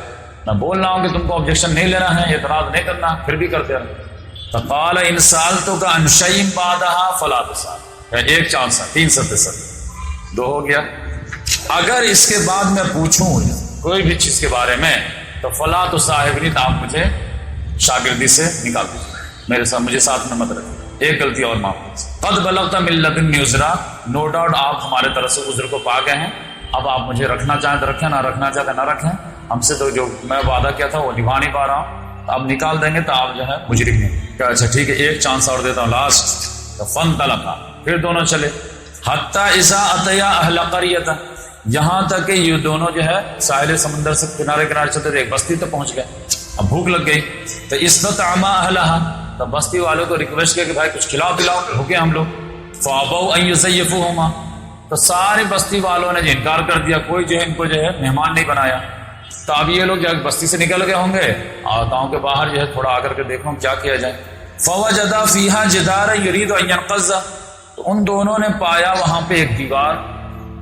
Speaker 2: میں بول رہا ہوں کہ تم کو آبجیکشن نہیں لینا ہے، اعتراض نہیں کرنا، پھر بھی کرتے رہے. فقال ان سالتك عن شيء بعدها فلا تسأل، ایک چانس ہے، 300%، 2 ہو گیا. اگر اس کے بعد میں پوچھوں کوئی بھی چیز کے بارے میں تو فلا تو صاحبنی، تو آپ مجھے شاگردی سے نکال دیجیے، میرے ساتھ مجھے ساتھ میں مت رکھیں. ایک غلطی اور معاف کیجیے. قد بلغت من لدنی عذرا، نو ڈاؤٹ آپ ہمارے طرف سے عذر کو پا گئے ہیں. اب آپ مجھے رکھنا چاہیں تو رکھیں، نہ رکھنا چاہتے نہ رکھیں. ہم سے تو جو میں وعدہ کیا تھا وہ نبھا نہیں پا رہا ہوں، اب نکال دیں گے تو آپ جو ہے مجرم نہیں. کہ اچھا ٹھیک ہے ایک چانس اور دیتا ہوں لاسٹ. تو فانطلقا، پھر دونوں چلے. حتی اذا اتیا اہل قریۃ، یہاں تک کہ یہ دونوں جو ہے ساحل سمندر سے کنارے کنارے چلتے تھے، ایک بستی تک پہنچ گئے. اب بھوک لگ گئی تو استطعما اہلها، تو بستی والوں کو ریکویسٹ کیا کہ بھائی کچھ کھلاؤ پلاؤ، بھوکے ہم لوگ. فابوا ان یضیفوہما، تو ساری بستی والوں نے جو انکار کر دیا، کوئی جو ہے ان کو جو ہے مہمان نہیں بنایا. تو اب یہ لوگ جو بستی سے نکل گئے ہوں گے اور گاؤں کے باہر جو ہے تھوڑا آ کر کے دیکھو کیا کیا جائے. فوجدا فیہا جدارا یرید ان ینقض، تو ان دونوں نے پایا وہاں پہ ایک دیوار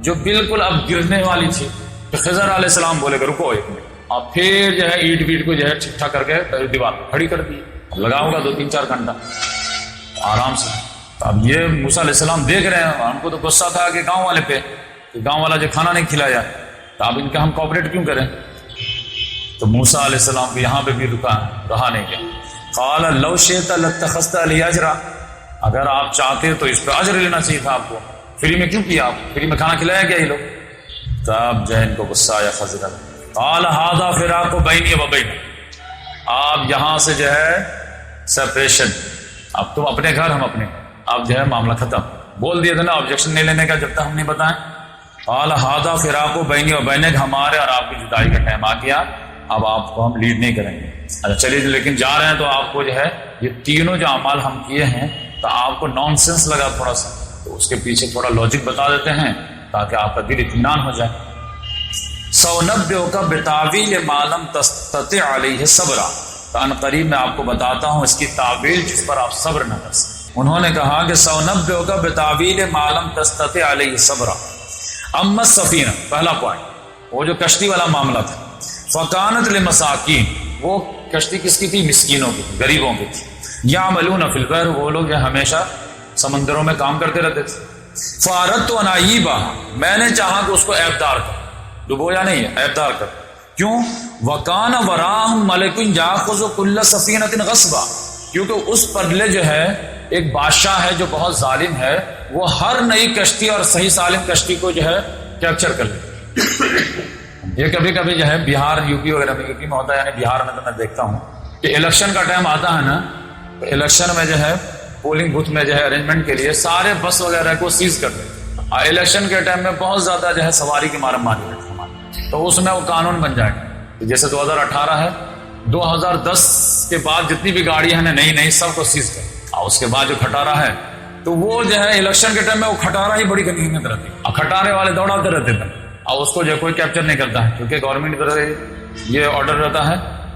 Speaker 2: جو بالکل اب گرنے والی تھی. تو خضر علیہ السلام بولے کہ رکو ایک منٹ، اور پھر جو ہے اینٹ ویٹ کو جو ہے ٹھیک ٹھاک کر کے دیوار کھڑی کر دی. لگاؤں گا 2-3-4 گھنٹہ آرام سے. اب یہ موسیٰ علیہ السلام دیکھ رہے ہیں، ہم کو تو غصہ تھا کہ گاؤں والے پہ، کہ گاؤں والا جو کھانا نہیں کھلایا، تو اب ان کا ہم کوآپریٹ کیوں کریں. تو موسیٰ علیہ السلام کو یہاں پہ بھی رہا نہیں گیا. قال لو شئت لاتخذت علی اجرا، اگر آپ چاہتے تو اس پہ اجر لینا چاہیے تھا آپ کو، فری میں کیوں کیا؟ آپ فری میں کھانا کھلایا کیا یہ لوگ؟ تب جو ہے ان کو غصہ آیا خضر. قال ھذا فراق بینی و بینک، آپ یہاں سے جو ہے سپریشن، اب تم اپنے گھر ہم اپنے، اب جو ہے معاملہ ختم. بول دیا تھا نا آبجیکشن نہیں لینے کا جب تک ہم نہیں بتائیں. قال ھذا فراق بینی و بینک، ہمارے اور آپ کی جدائی کا ٹائم آ گیا، اب آپ کو ہم لیڈ نہیں کریں گے. اچھا چلیے لیکن جا رہے ہیں تو آپ کو جو ہے یہ تینوں جو اعمال ہم کیے ہیں تو آپ کو نان سینس لگا تھوڑا سا، تو اس کے پیچھے تھوڑا لاجک بتا دیتے ہیں تاکہ آپ کا دل اطمینان ہو جائے. سونبئک بتاویل ما لم تستطع علیہ صبرا، ان قریب میں آپ کو بتاتا ہوں اس کی تعویل جس پر آپ صبر نہ کر سکیں۔ انہوں نے کہا کہ سونبئک بتاویل ما لم تستطع علیہ صبرا۔ اما السفینہ، پہلا پوائنٹ، وہ جو کشتی والا معاملہ تھا، فکانت لمساکین، وہ کشتی کس کی تھی؟ مسکینوں کی، غریبوں کی تھی۔ یعملون فی البحر، وہ لوگ جو ہمیشہ سمندروں میں کام کرتے رہتے تھے۔ فاردت ان اعیبھا، میں نے چاہا کہ اس کو عیبدار کر، ڈبویا نہیں ہے، عیبدار کر۔ کیوں؟ وکان وراہم ملک یاخذ کل سفینۃ غصبا، کیونکہ اس پرلے جو ہے ایک بادشاہ ہے جو بہت ظالم ہے، وہ ہر نئی کشتی اور صحیح سالم کشتی کو جو ہے کیپچر کر لے۔ یہ کبھی کبھی جو ہے بہار یو پی وغیرہ میں، یو پی میں ہوتا ہے، یعنی بہار میں تو میں دیکھتا ہوں کہ الیکشن کا ٹائم آتا ہے نا، تو الیکشن میں جو ہے پولنگ بوتھ میں جو ہے ارینجمنٹ کے لیے سارے بس وغیرہ کو سیز کر دیتے، اور الیکشن کے ٹائم میں بہت زیادہ جو ہے سواری کی مارم ماری ہے، تو اس میں وہ قانون بن جائے گا۔ جیسے 2018 ہے، 2010 کے بعد جتنی بھی گاڑی ہے نا نئی سب کو سیز کر، اور اس کے بعد جو کھٹارا ہے تو وہ جو ہے الیکشن کے ٹائم میں وہ کھٹارا ہی بڑی غنیمت رہتی ہے، اور کھٹارے والے دوڑاتے رہتے تھے، اور اس کو جو کوئی کیپچر نہیں کرتا ہے، کیونکہ گورنمنٹ کی طرف سے یہ آرڈر رہتا ہے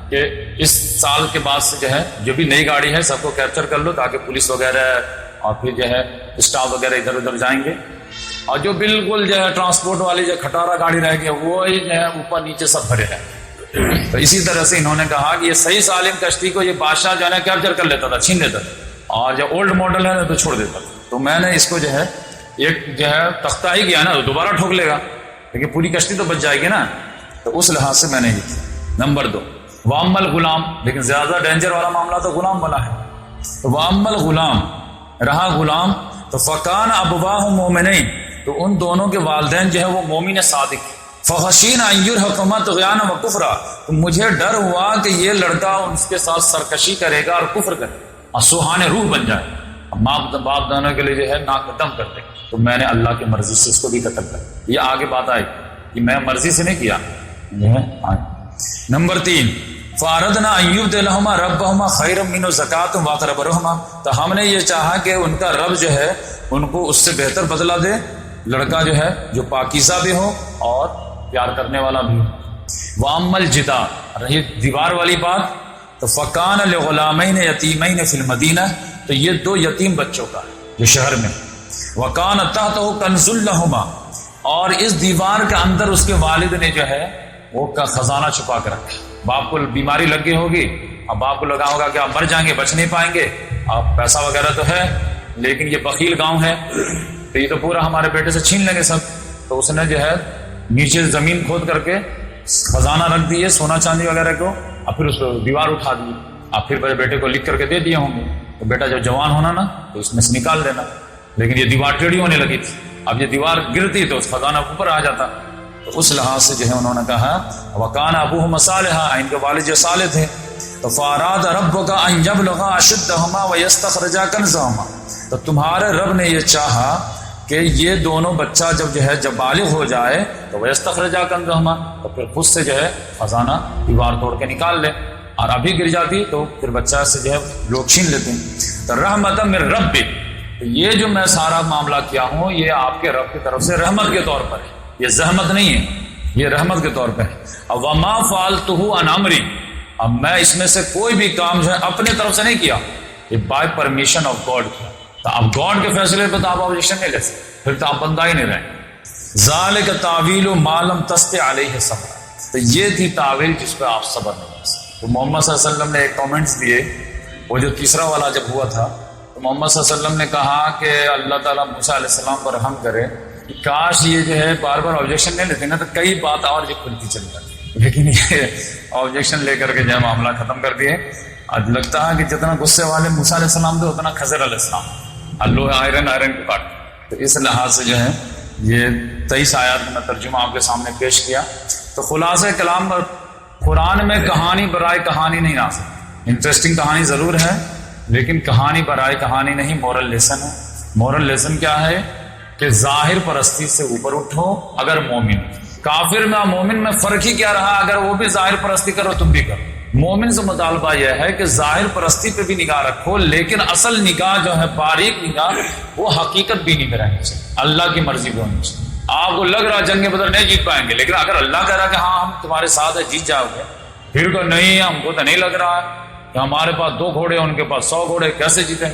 Speaker 2: کہ اس سال کے بعد سے جو ہے جو بھی نئی گاڑی ہے سب کو کیپچر کر لو، تاکہ پولیس وغیرہ اور پھر جو ہے اسٹاف وغیرہ ادھر ادھر جائیں گے، اور جو بالکل جو ہے ٹرانسپورٹ والی جو کھٹارا گاڑی رہ گئی وہی جو ہے اوپر نیچے سب بھرے رہے۔ تو اسی طرح سے انہوں نے کہا کہ یہ صحیح سالم کشتی کو یہ بادشاہ جو ہے نا کیپچر کر لیتا تھا، چھین لیتا تھا، اور جو اولڈ ماڈل ہے تو چھوڑ دیتا تھا۔ تو میں نے اس کو جو ہے ایک جو ہے تختہ ہی کیا نا، تو دوبارہ ٹھوک لے گا، لیکن پوری کشتی تو بچ جائے گی نا، تو اس لحاظ سے میں نے یہ کیا۔ نمبر 2، وَأَمَّا الْغُلَامُ، لیکن زیادہ ڈینجر والا معاملہ تو غلام والا ہے۔ تو وَأَمَّا الْغُلَامُ، رہا غلام، تو فَكَانَ أَبْوَاهُ مُؤْمِنَيْنِ، تو ان دونوں کے والدین جو ہے وہ مومن صادق۔ فَخَشِينَا أَن يُرْهِقَهُمَا طُغْيَانًا وَكُفْرًا، تو مجھے ڈر ہوا کہ یہ لڑکا اس کے ساتھ سرکشی کرے گا اور کفر کرے گا اور سوہان روح بن جائے گا، باپ دونوں کے لیے جو ہے ناک دم کر دے گا۔ تو میں نے اللہ کی مرضی سے اس کو بھی قتل کر دیا۔ یہ آگے بات آئی کہ میں مرضی سے نہیں کیا۔ نمبر 3، فَأَرَدْنَا أَن يُبْدِلَهُمَا رَبُّهُمَا خَيْرًا مِنْهُ زَكَاةً وَأَقْرَبَ رُحْمًا، تو ہم نے یہ چاہا کہ ان کا رب جو ہے ان کو اس سے بہتر بدلہ دے، لڑکا جو ہے جو پاکیزہ بھی ہو اور پیار کرنے والا بھی ہو۔ وَأَمَّا الْجِدَارُ، رہی دیوار والی بات، تو فَكَانَ لِغُلَامَيْنِ يَتِيمَيْنِ فِي الْمَدِينَةِ، تو یہ 2 یتیم بچوں کا ہے جو شہر میں۔ وَكَانَ تَحْتَهُ كَنْزٌ لَهُمَا، اور اس دیوار کے اندر اس کے والد نے جو ہے وہ کا خزانہ چھپا کر رکھا۔ باپ کو بیماری لگ گئی ہوگی، اب باپ کو لگا ہوگا کہ آپ مر جائیں گے، بچ نہیں پائیں گے، آپ پیسہ وغیرہ تو ہے لیکن یہ بخیل گاؤں ہے تو یہ تو پورا ہمارے بیٹے سے چھین لیں گے سب، تو اس نے جو ہے نیچے زمین کھود کر کے خزانہ رکھ دیے سونا چاندی وغیرہ کو، اور پھر اس کو دیوار اٹھا دی، اور پھر میرے بیٹے کو لکھ کر کے دے دیے ہوں گے، تو بیٹا جب جوان ہونا نا تو اس میں سے نکال دینا، لیکن یہ دیوار ٹیڑھی ہونے لگی تھی، اب یہ دیوار گرتی تو اس خزانہ اوپر آ جاتا، تو اس لحاظ سے جو ہے انہوں نے کہا وَكَانَ أَبُوهُمَا صَالِحًا، ان کے والد جو صالح تھے، تو فَأَرَادَ رَبُّكَ أَن يَبْلُغَا أَشُدَّهُمَا وَيَسْتَخْرِجَا كَنزَهُمَا، تو تمہارے رب نے یہ چاہا کہ یہ دونوں بچہ جب بالغ ہو جائے تو وَيَسْتَخْرِجَا كَنزَهُمَا، تو پھر خود سے جو ہے خزانہ دیوار توڑ کے نکال لے، اور ابھی گر جاتی تو پھر بچہ سے جو ہے لوگ چھین لیتے ہیں۔ تو رحمۃ من ربک، تو یہ جو میں سارا معاملہ کیا ہوں یہ آپ کے رب کی طرف سے رحمت کے طور پر ہے، یہ زحمت نہیں ہے، یہ رحمت کے طور پر ہے۔ اب وما فعلتہ عن امری، اب میں اس میں سے کوئی بھی کام جو ہے اپنے طرف سے نہیں کیا، یہ بائی پرمیشن آف گاڈ کیا، تو اب گاڈ کے فیصلے پہ تو آپ آبجیکشن نہیں لے سکتے، پھر تو آپ بندہ ہی نہیں رہے۔ ذالک تعویل ما لم تستطع علیہ صبر، تو یہ تھی تعویل جس پہ آپ صبر نہیں کر سکتے۔ تو محمد صلی اللہ علیہ وسلم نے ایک کامنٹس دیے، وہ جو تیسرا والا جب ہوا تھا تو محمد صلی اللہ علیہ وسلم نے کہا کہ اللہ تعالیٰ موسیٰ علیہ السلام پر رحم کرے، کاش یہ جو ہے بار بار آبجیکشن نہیں لیتے نا تو کئی بات اور جو کھلتی چلی جاتی، لیکن یہ آبجیکشن لے کر کے جو ہے معاملہ ختم کر دیے۔ اب لگتا ہے کہ جتنا غصے والے موسیٰ علیہ السلام تھے اتنا خضر علیہ السلام، اللہ آئرن کو کاٹ، تو اس لحاظ سے جو ہے یہ 23 آیات میں ترجمہ آپ کے سامنے پیش کیا۔ تو خلاصہ کلام، قرآن میں کہانی برائے کہانی نہیں آ سکتی، انٹرسٹنگ کہانی ضرور ہے لیکن کہانی برائے کہانی نہیں، مورل لیسن ہے۔ مورل لیسن کیا ہے کہ ظاہر پرستی سے اوپر اٹھو اگر مومن، کافر میں مومن میں فرق ہی کیا رہا، اگر وہ بھی ظاہر پرستی کرو تم بھی کرو۔ مومن سے مطالبہ یہ ہے کہ ظاہر پرستی پہ بھی نگاہ رکھو لیکن اصل نگاہ جو ہے باریک نگاہ وہ حقیقت بینی میں رہنی چاہیے، اللہ کی مرضی بھی ہونی چاہیے۔ آپ کو لگ رہا جنگ بدر نہیں جیت پائیں گے لیکن اگر اللہ کہہ رہا کہ ہاں ہم تمہارے ساتھ ہے جیت جاؤ گے پھر کہ نہیں ہم کو تو نہیں لگ رہا ہے کہ ہمارے پاس 2 گھوڑے ان کے پاس 100 گھوڑے، کیسے جیتے؟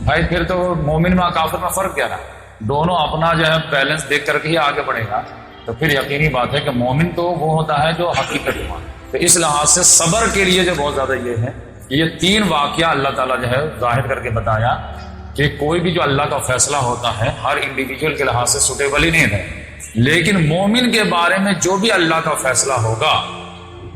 Speaker 2: بھائی پھر تو مومن میں کافر میں فرق کیا رہا؟ دونوں اپنا جو ہے بیلنس دیکھ کر کے ہی آگے بڑھے گا، تو پھر یقینی بات ہے کہ مومن تو وہ ہوتا ہے جو حقیقت ایمان۔ تو اس لحاظ سے صبر کے لیے جو بہت زیادہ یہ ہے کہ یہ 3 واقعہ اللہ تعالیٰ جو ہے ظاہر کر کے بتایا کہ کوئی بھی جو اللہ کا فیصلہ ہوتا ہے ہر انڈیویجول کے لحاظ سے سوٹیبل ہی نہیں ہے، لیکن مومن کے بارے میں جو بھی اللہ کا فیصلہ ہوگا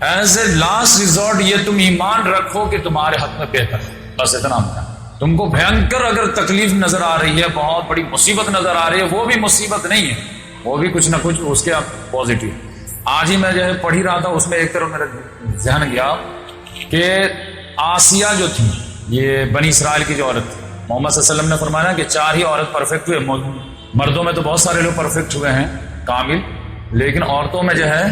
Speaker 2: ایز اے لاسٹ ریزورٹ یہ تم ایمان رکھو کہ تمہارے حق میں بہتر ہے، بس اتنا ہوتا ہے۔ تم کو بھینکر اگر تکلیف نظر آ رہی ہے، بہت بڑی مصیبت نظر آ رہی ہے، وہ بھی مصیبت نہیں ہے، وہ بھی کچھ نہ کچھ اس کے پازیٹیو۔ آج ہی میں جو ہے پڑھ ہی رہا تھا، اس میں ایک طرف میرا ذہن گیا کہ آسیہ جو تھی، یہ بنی اسرائیل کی جو عورت تھی، محمد صلی اللہ علیہ وسلم نے فرمایا کہ 4 ہی عورت پرفیکٹ ہوئے، مردوں میں تو بہت سارے لوگ پرفیکٹ ہوئے ہیں کامل، لیکن عورتوں میں جو ہے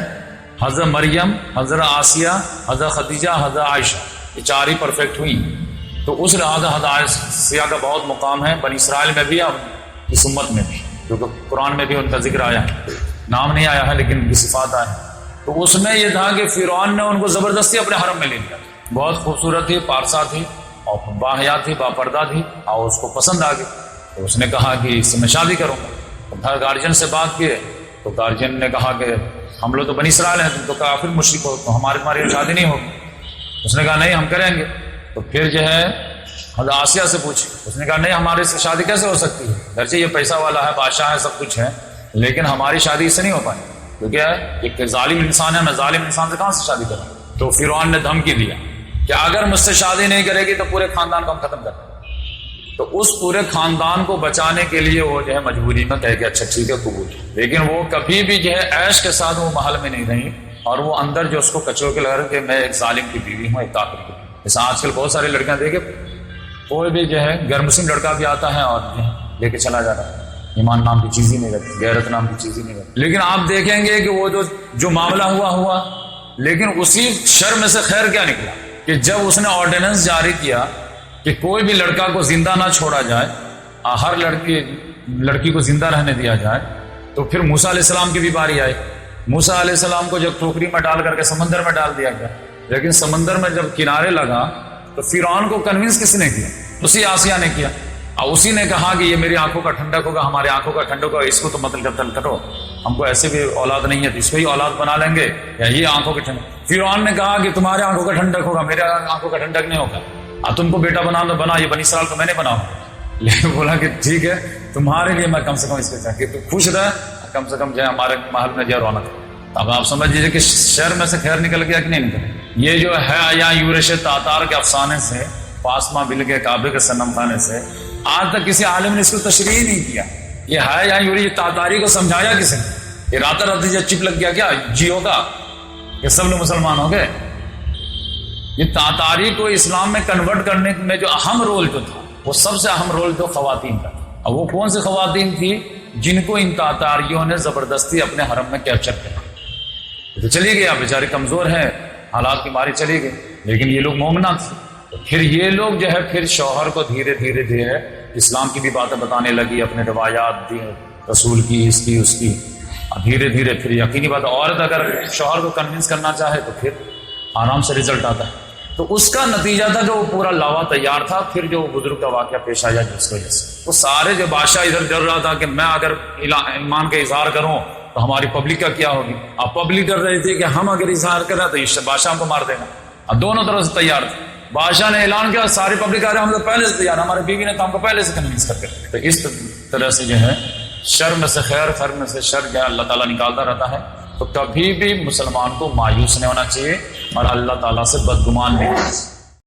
Speaker 2: حضرت مریم، حضرت آسیہ، حضرت خدیجہ، حضرت عائشہ، یہ 4 ہی پرفیکٹ ہوئی۔ تو اس لحاظ حضرت آسیہ کا بہت مقام ہے بنی اسرائیل میں بھی اور اس امت میں بھی، کیونکہ قرآن میں بھی ان کا ذکر آیا ہے، نام نہیں آیا ہے لیکن ان کی صفات آئی۔ تو اس میں یہ تھا کہ فرعون نے ان کو زبردستی اپنے حرم میں لے لیا، بہت خوبصورت تھی، پارسا تھی اور باحیا تھی، باپردہ تھی، اور اس کو پسند آ گئی، تو اس نے کہا کہ اس سے میں شادی کروں گا۔ گارجین سے بات کیے تو گارجین نے کہا کہ ہم لوگ تو بنی اسرائیل ہیں، تم تو کافر مشرک ہو، تو تمہاری شادی نہیں ہوگی۔ اس نے کہا نہیں ہم کریں گے۔ تو پھر جو ہے حضرت آسیہ سے پوچھی، اس نے کہا نہیں ہمارے سے شادی کیسے ہو سکتی ہے، گرچہ یہ پیسہ والا ہے، بادشاہ ہے، سب کچھ ہے، لیکن ہماری شادی اس سے نہیں ہو پائی، کیونکہ ایک ظالم انسان ہے، میں ظالم انسان سے کہاں سے شادی کروں؟ تو فرعون نے دھمکی دیا کہ اگر مجھ سے شادی نہیں کرے گی تو پورے خاندان کو ہم ختم کر دیں گے۔ تو اس پورے خاندان کو بچانے کے لیے وہ جو ہے مجبوری میں کہہ کہ اچھا ٹھیک ہے قبول، لیکن وہ کبھی بھی جو ہے عیش کے ساتھ وہ محل میں نہیں رہی، اور وہ اندر جو اس کو کچو کے لگا کہ میں ایک ظالم کی بیوی ہوں، ایک کافر کی۔ جیسے آج کل بہت ساری لڑکیاں دیکھے، کوئی بھی جو ہے غیر مسلم لڑکا بھی آتا ہے اور جو ہے لے کے چلا جاتا ہے، ایمان نام کی چیز ہی نہیں رہتی، غیرت نام کی چیز ہی نہیں رہتی۔ لیکن آپ دیکھیں گے کہ وہ جو معاملہ ہوا، لیکن اسی شر میں سے خیر کیا نکلا کہ جب اس نے آرڈیننس جاری کیا کہ کوئی بھی لڑکا کو زندہ نہ چھوڑا جائے، ہر لڑکی کو زندہ رہنے دیا جائے، تو پھر موسیٰ علیہ السلام کی بھی باری آئی۔ موسیٰ علیہ السلام کو جب ٹوکری میں ڈال کر کے سمندر میں ڈال دیا گیا، لیکن سمندر میں جب کنارے لگا تو فرعون کو کنونس کس نے کیا؟ اسی آسیہ نے کیا، اور اسی نے کہا کہ یہ میری آنکھوں کا ٹھنڈک ہوگا، ہماری آنکھوں کا ٹھنڈک ہوگا، اس کو تو مطلب قتل کرو، ہم کو ایسے بھی اولاد نہیں ہے تو اس کو ہی اولاد بنا لیں گے، یا یہ آنکھوں کی ٹھنڈک۔ فرعون نے کہا کہ تمہارے آنکھوں کا ٹھنڈک ہوگا، میرے آنکھوں کا ٹھنڈک نہیں ہوگا، اب تم کو بیٹا بنا، یہ بنی اسرائیل کو میں نے بناؤں۔ لیکن بولا کہ ٹھیک ہے تمہارے لیے میں کم سے کم اس کے کہ تو خوش رہ، کم سے کم جو ہے ہمارے محل میں جو رونق ہے۔ اب آپ سمجھ لیجیے کہ شہر میں سے خیر نکل گیا کہ نہیں نکل گیا۔ یہ جو ہے یا یورش تاتار کے افسانے سے، پاسما بل کے کعبے کے صنم خانے سے، آج تک کسی عالم نے اس کو تشریح نہیں کیا۔ یہ ہے یا یورش تاتاری کو سمجھایا کسی نے؟ یہ رات چپ لگ گیا کیا جیو کا کہ سب لوگ مسلمان ہو گئے؟ یہ تاتاری کو اسلام میں کنورٹ کرنے میں جو اہم رول جو تھا، وہ سب سے اہم رول تو خواتین کا تھا۔ اور وہ کون سی خواتین تھی؟ جن کو ان تاتاریوں نے زبردستی اپنے حرم میں کیپچر کیا۔ تو چلی گئی، آپ بیچارے کمزور ہیں، حالات کی ماری چلی گئی، لیکن یہ لوگ مومنات تھے۔ تو پھر یہ لوگ جو ہے پھر شوہر کو دھیرے دھیرے اسلام کی بھی باتیں بتانے لگی، اپنے روایات دی رسول کی، اس کی اس کی، دھیرے دھیرے پھر یقینی بات عورت اگر شوہر کو کنونس کرنا چاہے تو پھر آرام سے رزلٹ آتا ہے۔ تو اس کا نتیجہ تھا کہ وہ پورا لاوا تیار تھا۔ پھر جو بزرگ کا واقعہ پیش آیا جس وجہ سے وہ سارے جو بادشاہ ادھر ڈر رہا تھا کہ میں اگر ایمان کا اظہار کروں تو ہماری پبلک کا کیا ہوگی، اب پبلک ڈر رہی تھی کہ ہم اگر اظہار کریں تو اس بادشاہ کو مار دے گا، اب دونوں طرف سے تیار تھے۔ بادشاہ نے اعلان کیا، ساری پبلک آ رہے ہم تو پہلے سے تیار، ہمارے بیوی نے تو ہم کو پہلے سے کنونس کر کے۔ تو اس طرح سے جو ہے شر میں سے خیر، خیر میں سے شر جو ہے اللہ تعالیٰ نکالتا رہتا ہے۔ تو کبھی بھی مسلمان کو مایوس نہیں ہونا چاہیے اور اللہ تعالیٰ سے بدگمان نہیں ہونا چاہیے۔